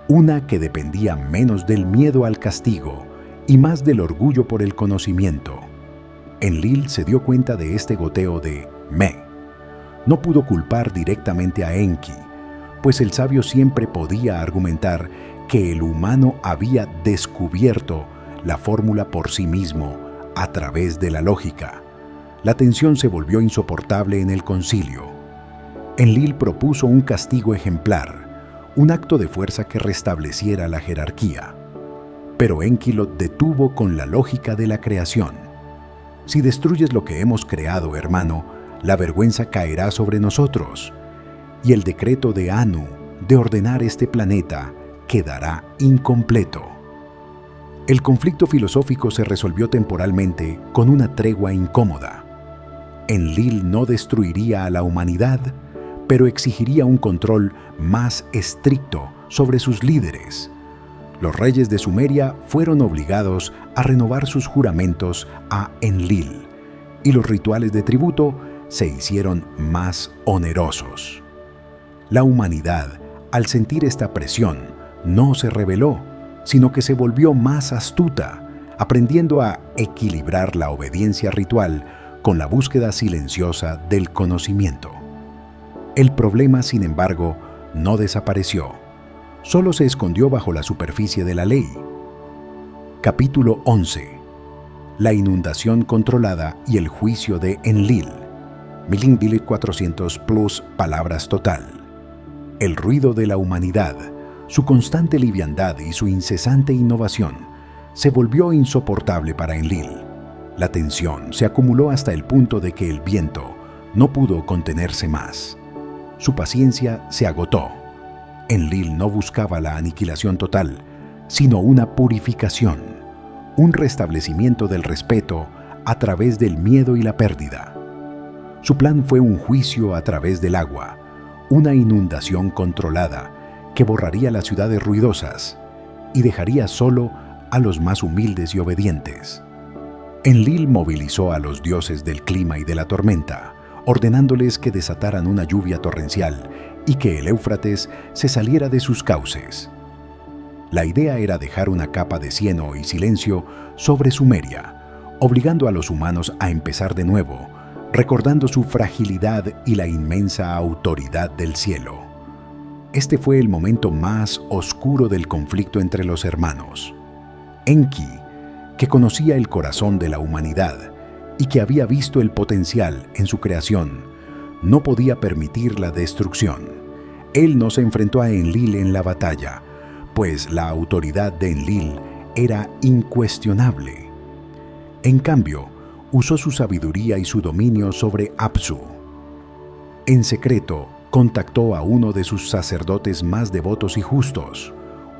una que dependía menos del miedo al castigo y más del orgullo por el conocimiento. Enlil se dio cuenta de este goteo de Me. No pudo culpar directamente a Enki, pues el sabio siempre podía argumentar que el humano había descubierto la fórmula por sí mismo a través de la lógica. La tensión se volvió insoportable en el concilio. Enlil propuso un castigo ejemplar, un acto de fuerza que restableciera la jerarquía. Pero Enki lo detuvo con la lógica de la creación. Si destruyes lo que hemos creado, hermano, la vergüenza caerá sobre nosotros, y el decreto de Anu de ordenar este planeta quedará incompleto. El conflicto filosófico se resolvió temporalmente con una tregua incómoda. Enlil no destruiría a la humanidad, pero exigiría un control más estricto sobre sus líderes. Los reyes de Sumeria fueron obligados a renovar sus juramentos a Enlil, y los rituales de tributo se hicieron más onerosos. La humanidad, al sentir esta presión, no se rebeló, sino que se volvió más astuta, aprendiendo a equilibrar la obediencia ritual con la búsqueda silenciosa del conocimiento. El problema, sin embargo, no desapareció, solo se escondió bajo la superficie de la ley. Capítulo 11. La inundación controlada y el juicio de Enlil. Milinville 400 plus palabras total. El ruido de la humanidad, su constante liviandad y su incesante innovación se volvió insoportable para Enlil. La tensión se acumuló hasta el punto de que el viento no pudo contenerse más. Su paciencia se agotó. Enlil no buscaba la aniquilación total, sino una purificación, un restablecimiento del respeto a través del miedo y la pérdida. Su plan fue un juicio a través del agua, una inundación controlada que borraría las ciudades ruidosas y dejaría solo a los más humildes y obedientes. Enlil movilizó a los dioses del clima y de la tormenta, ordenándoles que desataran una lluvia torrencial y que el Éufrates se saliera de sus cauces. La idea era dejar una capa de cieno y silencio sobre Sumeria, obligando a los humanos a empezar de nuevo, recordando su fragilidad y la inmensa autoridad del cielo. Este fue el momento más oscuro del conflicto entre los hermanos. Enki, que conocía el corazón de la humanidad y que había visto el potencial en su creación, no podía permitir la destrucción. Él no se enfrentó a Enlil en la batalla, pues la autoridad de Enlil era incuestionable. En cambio, usó su sabiduría y su dominio sobre Apsu. En secreto, contactó a uno de sus sacerdotes más devotos y justos,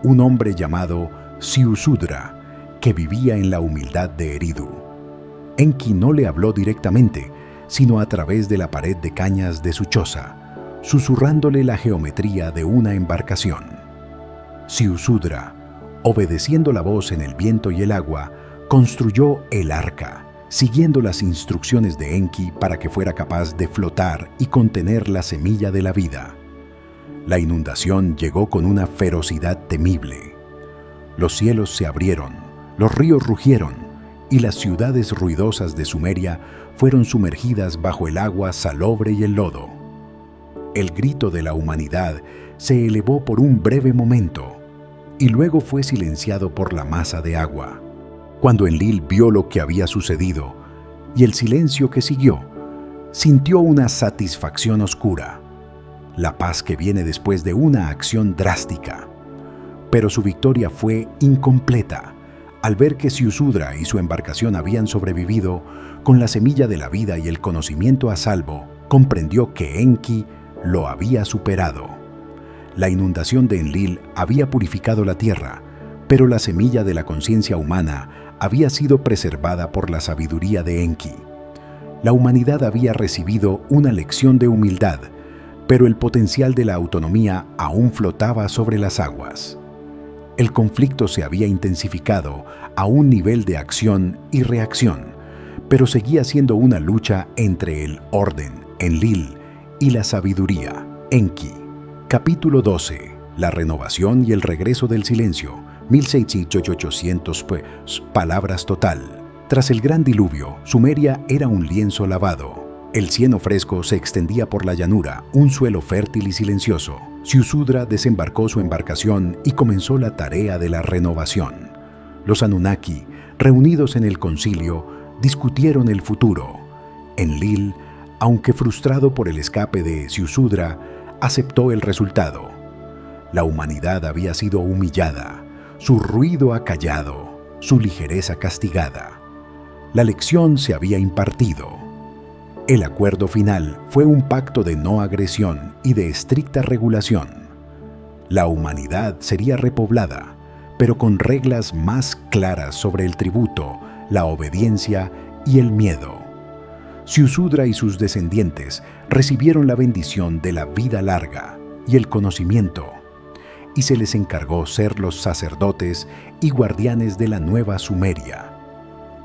un hombre llamado Ziusudra, que vivía en la humildad de Eridu. Enki no le habló directamente, sino a través de la pared de cañas de su choza, susurrándole la geometría de una embarcación. Ziusudra, obedeciendo la voz en el viento y el agua, construyó el arca, siguiendo las instrucciones de Enki para que fuera capaz de flotar y contener la semilla de la vida. La inundación llegó con una ferocidad temible. Los cielos se abrieron, los ríos rugieron, y las ciudades ruidosas de Sumeria fueron sumergidas bajo el agua salobre y el lodo. El grito de la humanidad se elevó por un breve momento, y luego fue silenciado por la masa de agua. Cuando Enlil vio lo que había sucedido y el silencio que siguió, sintió una satisfacción oscura. la paz que viene después de una acción drástica. Pero su victoria fue incompleta. Al ver que Ziusudra y su embarcación habían sobrevivido, con la semilla de la vida y el conocimiento a salvo, comprendió que Enki lo había superado. La inundación de Enlil había purificado la tierra, pero la semilla de la conciencia humana había sido preservada por la sabiduría de Enki. La humanidad había recibido una lección de humildad, pero el potencial de la autonomía aún flotaba sobre las aguas. El conflicto se había intensificado a un nivel de acción y reacción, pero seguía siendo una lucha entre el orden, Enlil, y la sabiduría, Enki. Capítulo 12. La renovación y el regreso del silencio. 1600 palabras total. Tras el gran diluvio, Sumeria era un lienzo lavado. El cieno fresco se extendía por la llanura, un suelo fértil y silencioso. Ziusudra desembarcó su embarcación y comenzó la tarea de la renovación. Los Anunnaki, reunidos en el concilio, discutieron el futuro. Enlil, aunque frustrado por el escape de Ziusudra, aceptó el resultado. La humanidad había sido humillada, su ruido acallado, su ligereza castigada. La lección se había impartido. El acuerdo final fue un pacto de no agresión y de estricta regulación. La humanidad sería repoblada, pero con reglas más claras sobre el tributo, la obediencia y el miedo. Ziusudra y sus descendientes recibieron la bendición de la vida larga y el conocimiento, y se les encargó ser los sacerdotes y guardianes de la nueva Sumeria.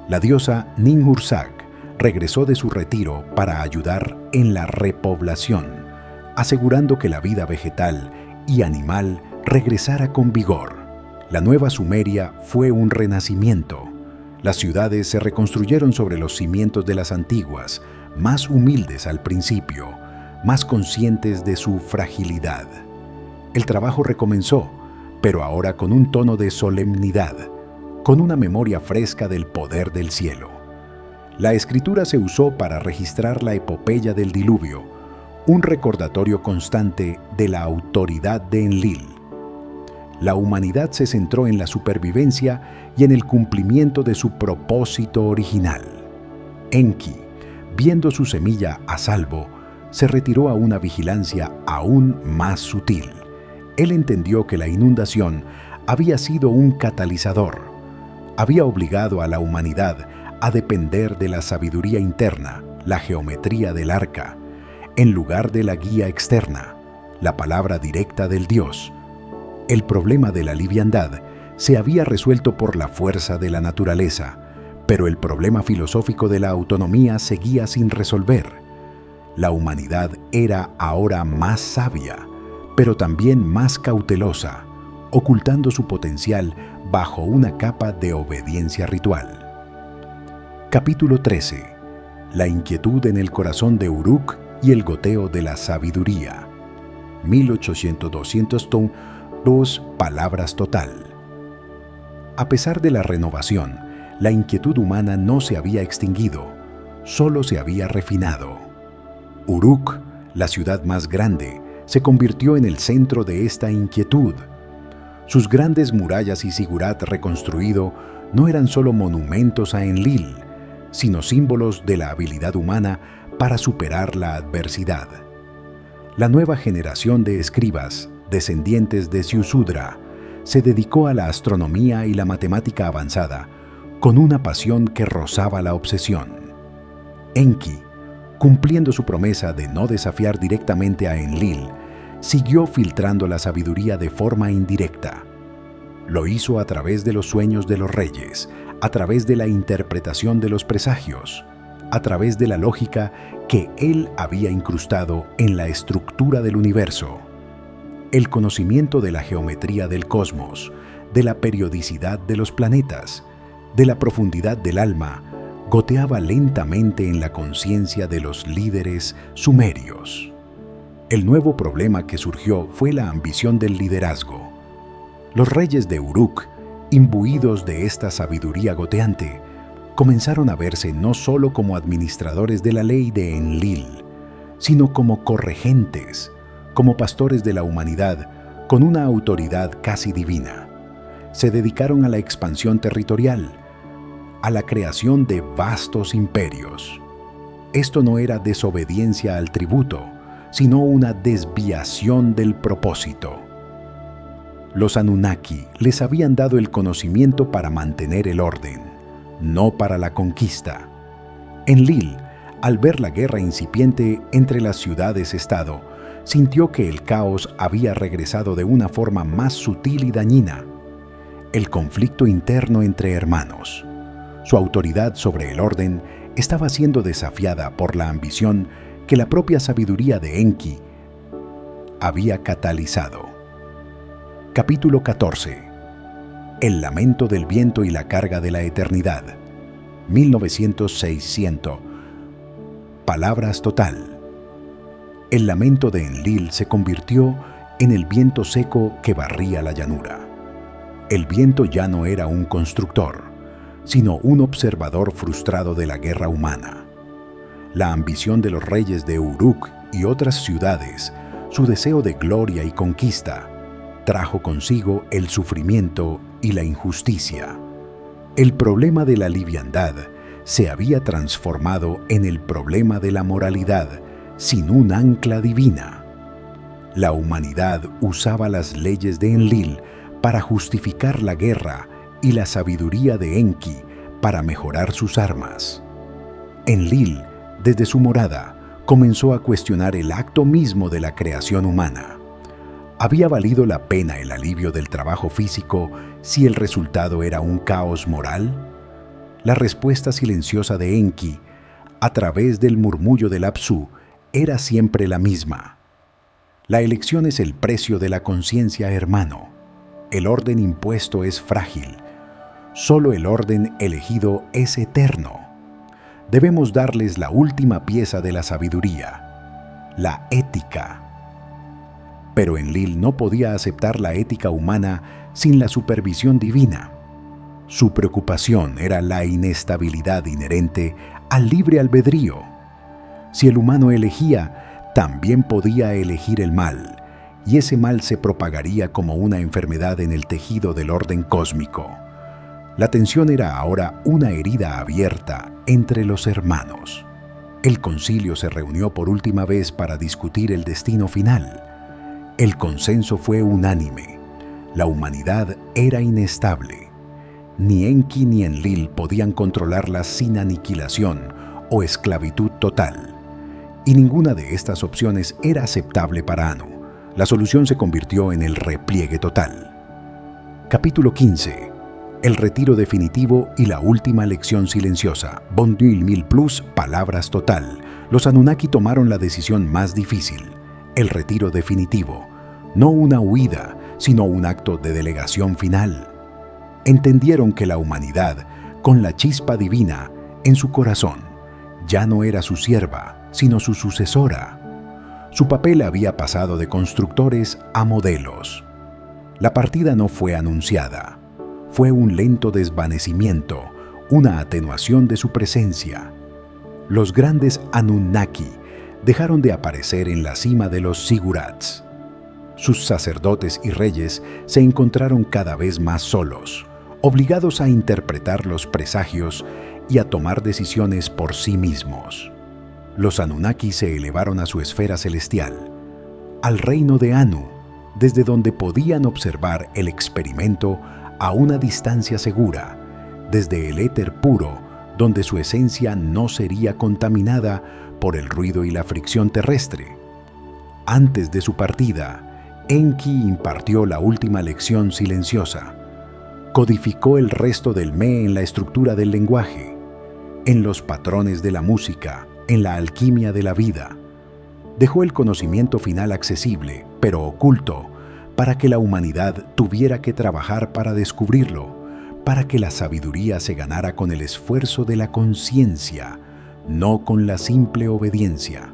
La diosa Ninhursag regresó de su retiro para ayudar en la repoblación, asegurando que la vida vegetal y animal regresara con vigor. La nueva Sumeria fue un renacimiento. Las ciudades se reconstruyeron sobre los cimientos de las antiguas, más humildes al principio, más conscientes de su fragilidad. El trabajo recomenzó, pero ahora con un tono de solemnidad, con una memoria fresca del poder del cielo. La escritura se usó para registrar la epopeya del diluvio, un recordatorio constante de la autoridad de Enlil. La humanidad se centró en la supervivencia y en el cumplimiento de su propósito original. Enki, viendo su semilla a salvo, se retiró a una vigilancia aún más sutil. Él entendió que la inundación había sido un catalizador. Había obligado a la humanidad a depender de la sabiduría interna, la geometría del arca, en lugar de la guía externa, la palabra directa del Dios. El problema de la liviandad se había resuelto por la fuerza de la naturaleza, pero el problema filosófico de la autonomía seguía sin resolver. La humanidad era ahora más sabia, pero también más cautelosa, ocultando su potencial bajo una capa de obediencia ritual. Capítulo 13. La inquietud en el corazón de Uruk y el goteo de la sabiduría. 1800-202 palabras total. A pesar de la renovación, la inquietud humana no se había extinguido, solo se había refinado. Uruk, la ciudad más grande, se convirtió en el centro de esta inquietud. Sus grandes murallas y zigurat reconstruido no eran solo monumentos a Enlil, sino símbolos de la habilidad humana para superar la adversidad. La nueva generación de escribas, descendientes de Ziusudra, se dedicó a la astronomía y la matemática avanzada, con una pasión que rozaba la obsesión. Enki, cumpliendo su promesa de no desafiar directamente a Enlil, siguió filtrando la sabiduría de forma indirecta. Lo hizo a través de los sueños de los reyes, a través de la interpretación de los presagios, a través de la lógica que él había incrustado en la estructura del universo. El conocimiento de la geometría del cosmos, de la periodicidad de los planetas, de la profundidad del alma, goteaba lentamente en la conciencia de los líderes sumerios. El nuevo problema que surgió fue la ambición del liderazgo. Los reyes de Uruk, imbuidos de esta sabiduría goteante, comenzaron a verse no solo como administradores de la ley de Enlil, sino como corregentes, como pastores de la humanidad con una autoridad casi divina. Se dedicaron a la expansión territorial, a la creación de vastos imperios. Esto no era desobediencia al tributo, sino una desviación del propósito. Los Anunnaki les habían dado el conocimiento para mantener el orden, no para la conquista. Enlil, al ver la guerra incipiente entre las ciudades-estado, sintió que el caos había regresado de una forma más sutil y dañina: el conflicto interno entre hermanos. Su autoridad sobre el orden estaba siendo desafiada por la ambición que la propia sabiduría de Enki había catalizado. Capítulo 14. El lamento del viento y la carga de la eternidad. 1900-600. Palabras total. El lamento de Enlil se convirtió en el viento seco que barría la llanura. El viento ya no era un constructor, sino un observador frustrado de la guerra humana. La ambición de los reyes de Uruk y otras ciudades, su deseo de gloria y conquista, trajo consigo el sufrimiento y la injusticia. El problema de la liviandad se había transformado en el problema de la moralidad sin un ancla divina. La humanidad usaba las leyes de Enlil para justificar la guerra y la sabiduría de Enki para mejorar sus armas. Enlil, desde su morada, comenzó a cuestionar el acto mismo de la creación humana. ¿Había valido la pena el alivio del trabajo físico si el resultado era un caos moral? La respuesta silenciosa de Enki, a través del murmullo del Apsu, era siempre la misma. La elección es el precio de la conciencia, hermano. El orden impuesto es frágil. Solo el orden elegido es eterno. Debemos darles la última pieza de la sabiduría, la ética. Pero Enlil no podía aceptar la ética humana sin la supervisión divina. Su preocupación era la inestabilidad inherente al libre albedrío. Si el humano elegía, también podía elegir el mal, y ese mal se propagaría como una enfermedad en el tejido del orden cósmico. La tensión era ahora una herida abierta entre los hermanos. El concilio se reunió por última vez para discutir el destino final. El consenso fue unánime. La humanidad era inestable. Ni Enki ni Enlil podían controlarla sin aniquilación o esclavitud total. Y ninguna de estas opciones era aceptable para Anu. La solución se convirtió en el repliegue total. Capítulo 15. El retiro definitivo y la última lección silenciosa. Bondil Mil Plus, palabras total. Los Anunnaki tomaron la decisión más difícil: el retiro definitivo. No una huida, sino un acto de delegación final. Entendieron que la humanidad, con la chispa divina en su corazón, ya no era su sierva, sino su sucesora. Su papel había pasado de constructores a modelos. La partida no fue anunciada. Fue un lento desvanecimiento, una atenuación de su presencia. Los grandes Anunnaki dejaron de aparecer en la cima de los Sigurats. Sus sacerdotes y reyes se encontraron cada vez más solos, obligados a interpretar los presagios y a tomar decisiones por sí mismos. Los Anunnaki se elevaron a su esfera celestial, al reino de Anu, desde donde podían observar el experimento a una distancia segura, desde el éter puro, donde su esencia no sería contaminada por el ruido y la fricción terrestre. Antes de su partida, Enki impartió la última lección silenciosa. Codificó el resto del Me en la estructura del lenguaje, en los patrones de la música, en la alquimia de la vida. Dejó el conocimiento final accesible, pero oculto, para que la humanidad tuviera que trabajar para descubrirlo, para que la sabiduría se ganara con el esfuerzo de la conciencia, no con la simple obediencia.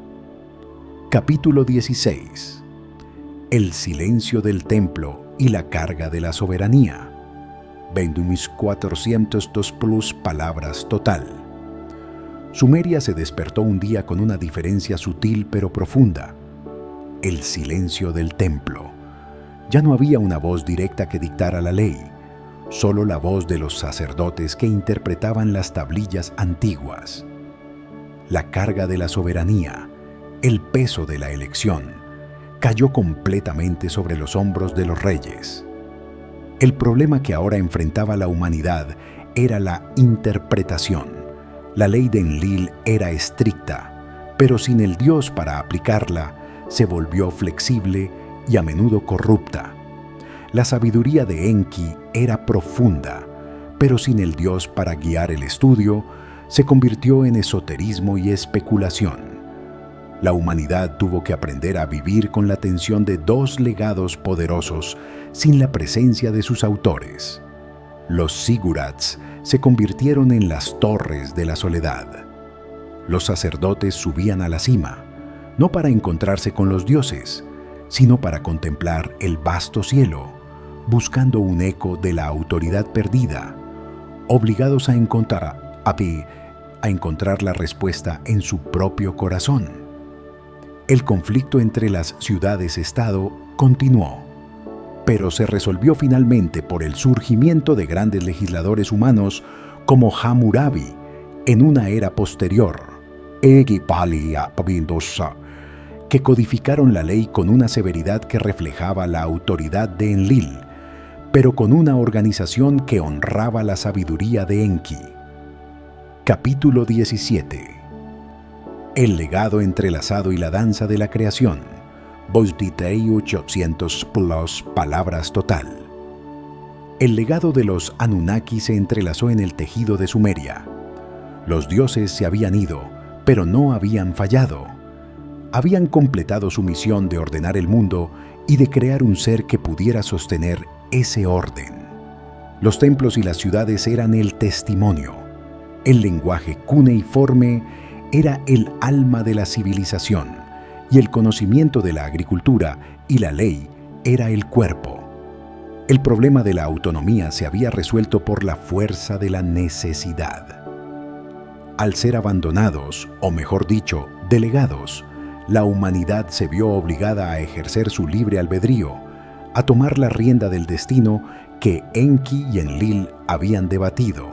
Capítulo 16. El silencio del templo y la carga de la soberanía. 20.402 plus palabras total. Sumeria se despertó un día con una diferencia sutil pero profunda. el silencio del templo. Ya no había una voz directa que dictara la ley, solo la voz de los sacerdotes que interpretaban las tablillas antiguas. La carga de la soberanía, el peso de la elección, cayó completamente sobre los hombros de los reyes. El problema que ahora enfrentaba la humanidad era la interpretación. La ley de Enlil era estricta, pero sin el Dios para aplicarla, se volvió flexible y a menudo corrupta. La sabiduría de Enki era profunda, pero sin el Dios para guiar el estudio, se convirtió en esoterismo y especulación. La humanidad tuvo que aprender a vivir con la tensión de dos legados poderosos sin la presencia de sus autores. Los Sigurats se convirtieron en las torres de la soledad. Los sacerdotes subían a la cima, no para encontrarse con los dioses, sino para contemplar el vasto cielo, buscando un eco de la autoridad perdida, obligados a encontrar la respuesta en su propio corazón. El conflicto entre las ciudades-estado continuó, pero se resolvió finalmente por el surgimiento de grandes legisladores humanos como Hammurabi en una era posterior, que codificaron la ley con una severidad que reflejaba la autoridad de Enlil, pero con una organización que honraba la sabiduría de Enki. Capítulo 17. El legado entrelazado y la danza de la creación. Bozditei 800 plus palabras total. El legado de los Anunnaki se entrelazó en el tejido de Sumeria. Los dioses se habían ido, pero no habían fallado. Habían completado su misión de ordenar el mundo y de crear un ser que pudiera sostener ese orden. Los templos y las ciudades eran el testimonio. El lenguaje cuneiforme era el alma de la civilización y el conocimiento de la agricultura y la ley era el cuerpo. El problema de la autonomía se había resuelto por la fuerza de la necesidad. Al ser abandonados, o mejor dicho, delegados, la humanidad se vio obligada a ejercer su libre albedrío, a tomar la rienda del destino que Enki y Enlil habían debatido.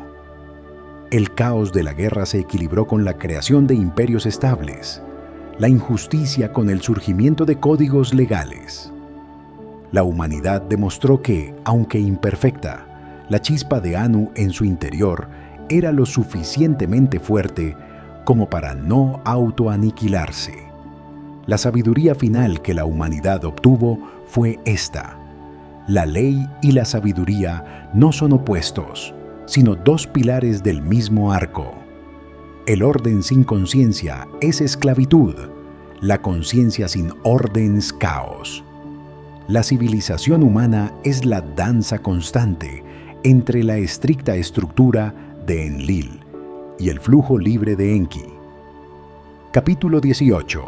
El caos de la guerra se equilibró con la creación de imperios estables, la injusticia con el surgimiento de códigos legales. La humanidad demostró que, aunque imperfecta, la chispa de Anu en su interior era lo suficientemente fuerte como para no autoaniquilarse. La sabiduría final que la humanidad obtuvo fue esta: la ley y la sabiduría no son opuestos, sino dos pilares del mismo arco. El orden sin conciencia es esclavitud, la conciencia sin orden es caos. La civilización humana es la danza constante entre la estricta estructura de Enlil y el flujo libre de Enki. Capítulo 18.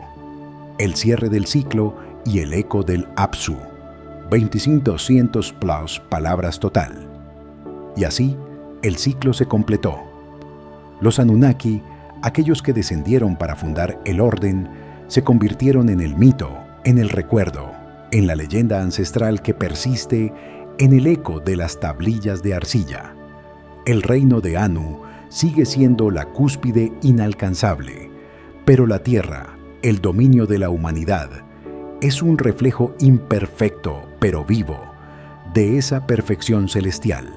El cierre del ciclo y el eco del Apsu. 2500 plus palabras total. Y así, el ciclo se completó. Los Anunnaki, aquellos que descendieron para fundar el orden, se convirtieron en el mito, en el recuerdo, en la leyenda ancestral que persiste en el eco de las tablillas de arcilla. El reino de Anu sigue siendo la cúspide inalcanzable, pero la Tierra, el dominio de la humanidad, es un reflejo imperfecto, pero vivo, de esa perfección celestial.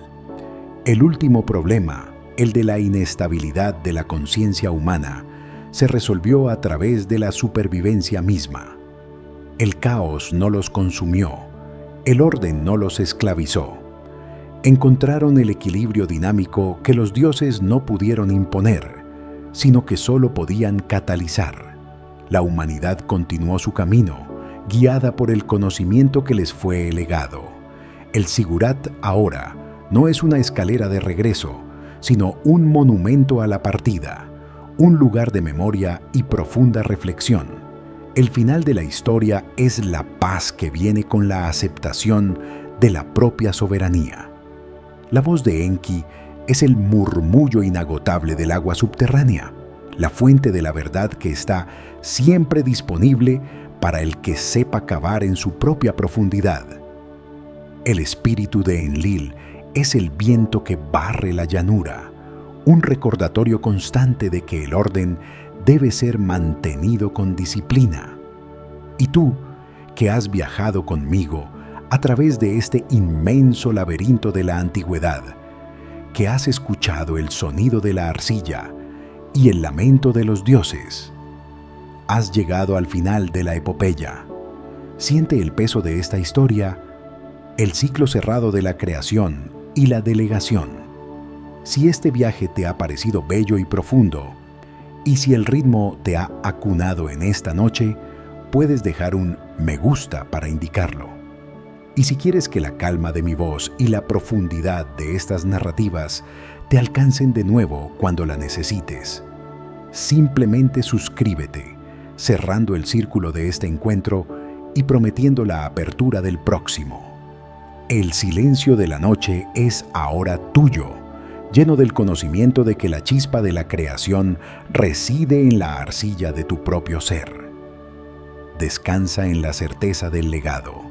El último problema, el de la inestabilidad de la conciencia humana, se resolvió a través de la supervivencia misma. El caos no los consumió, el orden no los esclavizó. Encontraron el equilibrio dinámico que los dioses no pudieron imponer, sino que solo podían catalizar. La humanidad continuó su camino, guiada por el conocimiento que les fue legado. El Sigurat ahora no es una escalera de regreso, sino un monumento a la partida, un lugar de memoria y profunda reflexión. El final de la historia es la paz que viene con la aceptación de la propia soberanía. La voz de Enki es el murmullo inagotable del agua subterránea, la fuente de la verdad que está siempre disponible para el que sepa cavar en su propia profundidad. El espíritu de Enlil es el viento que barre la llanura, un recordatorio constante de que el orden debe ser mantenido con disciplina. Y tú, que has viajado conmigo a través de este inmenso laberinto de la antigüedad, que has escuchado el sonido de la arcilla y el lamento de los dioses, has llegado al final de la epopeya. Siente el peso de esta historia, el ciclo cerrado de la creación y la delegación. Si este viaje te ha parecido bello y profundo, y si el ritmo te ha acunado en esta noche, puedes dejar un me gusta para indicarlo. Y si quieres que la calma de mi voz y la profundidad de estas narrativas te alcancen de nuevo cuando la necesites, simplemente suscríbete, cerrando el círculo de este encuentro y prometiendo la apertura del próximo. El silencio de la noche es ahora tuyo, lleno del conocimiento de que la chispa de la creación reside en la arcilla de tu propio ser. Descansa en la certeza del legado.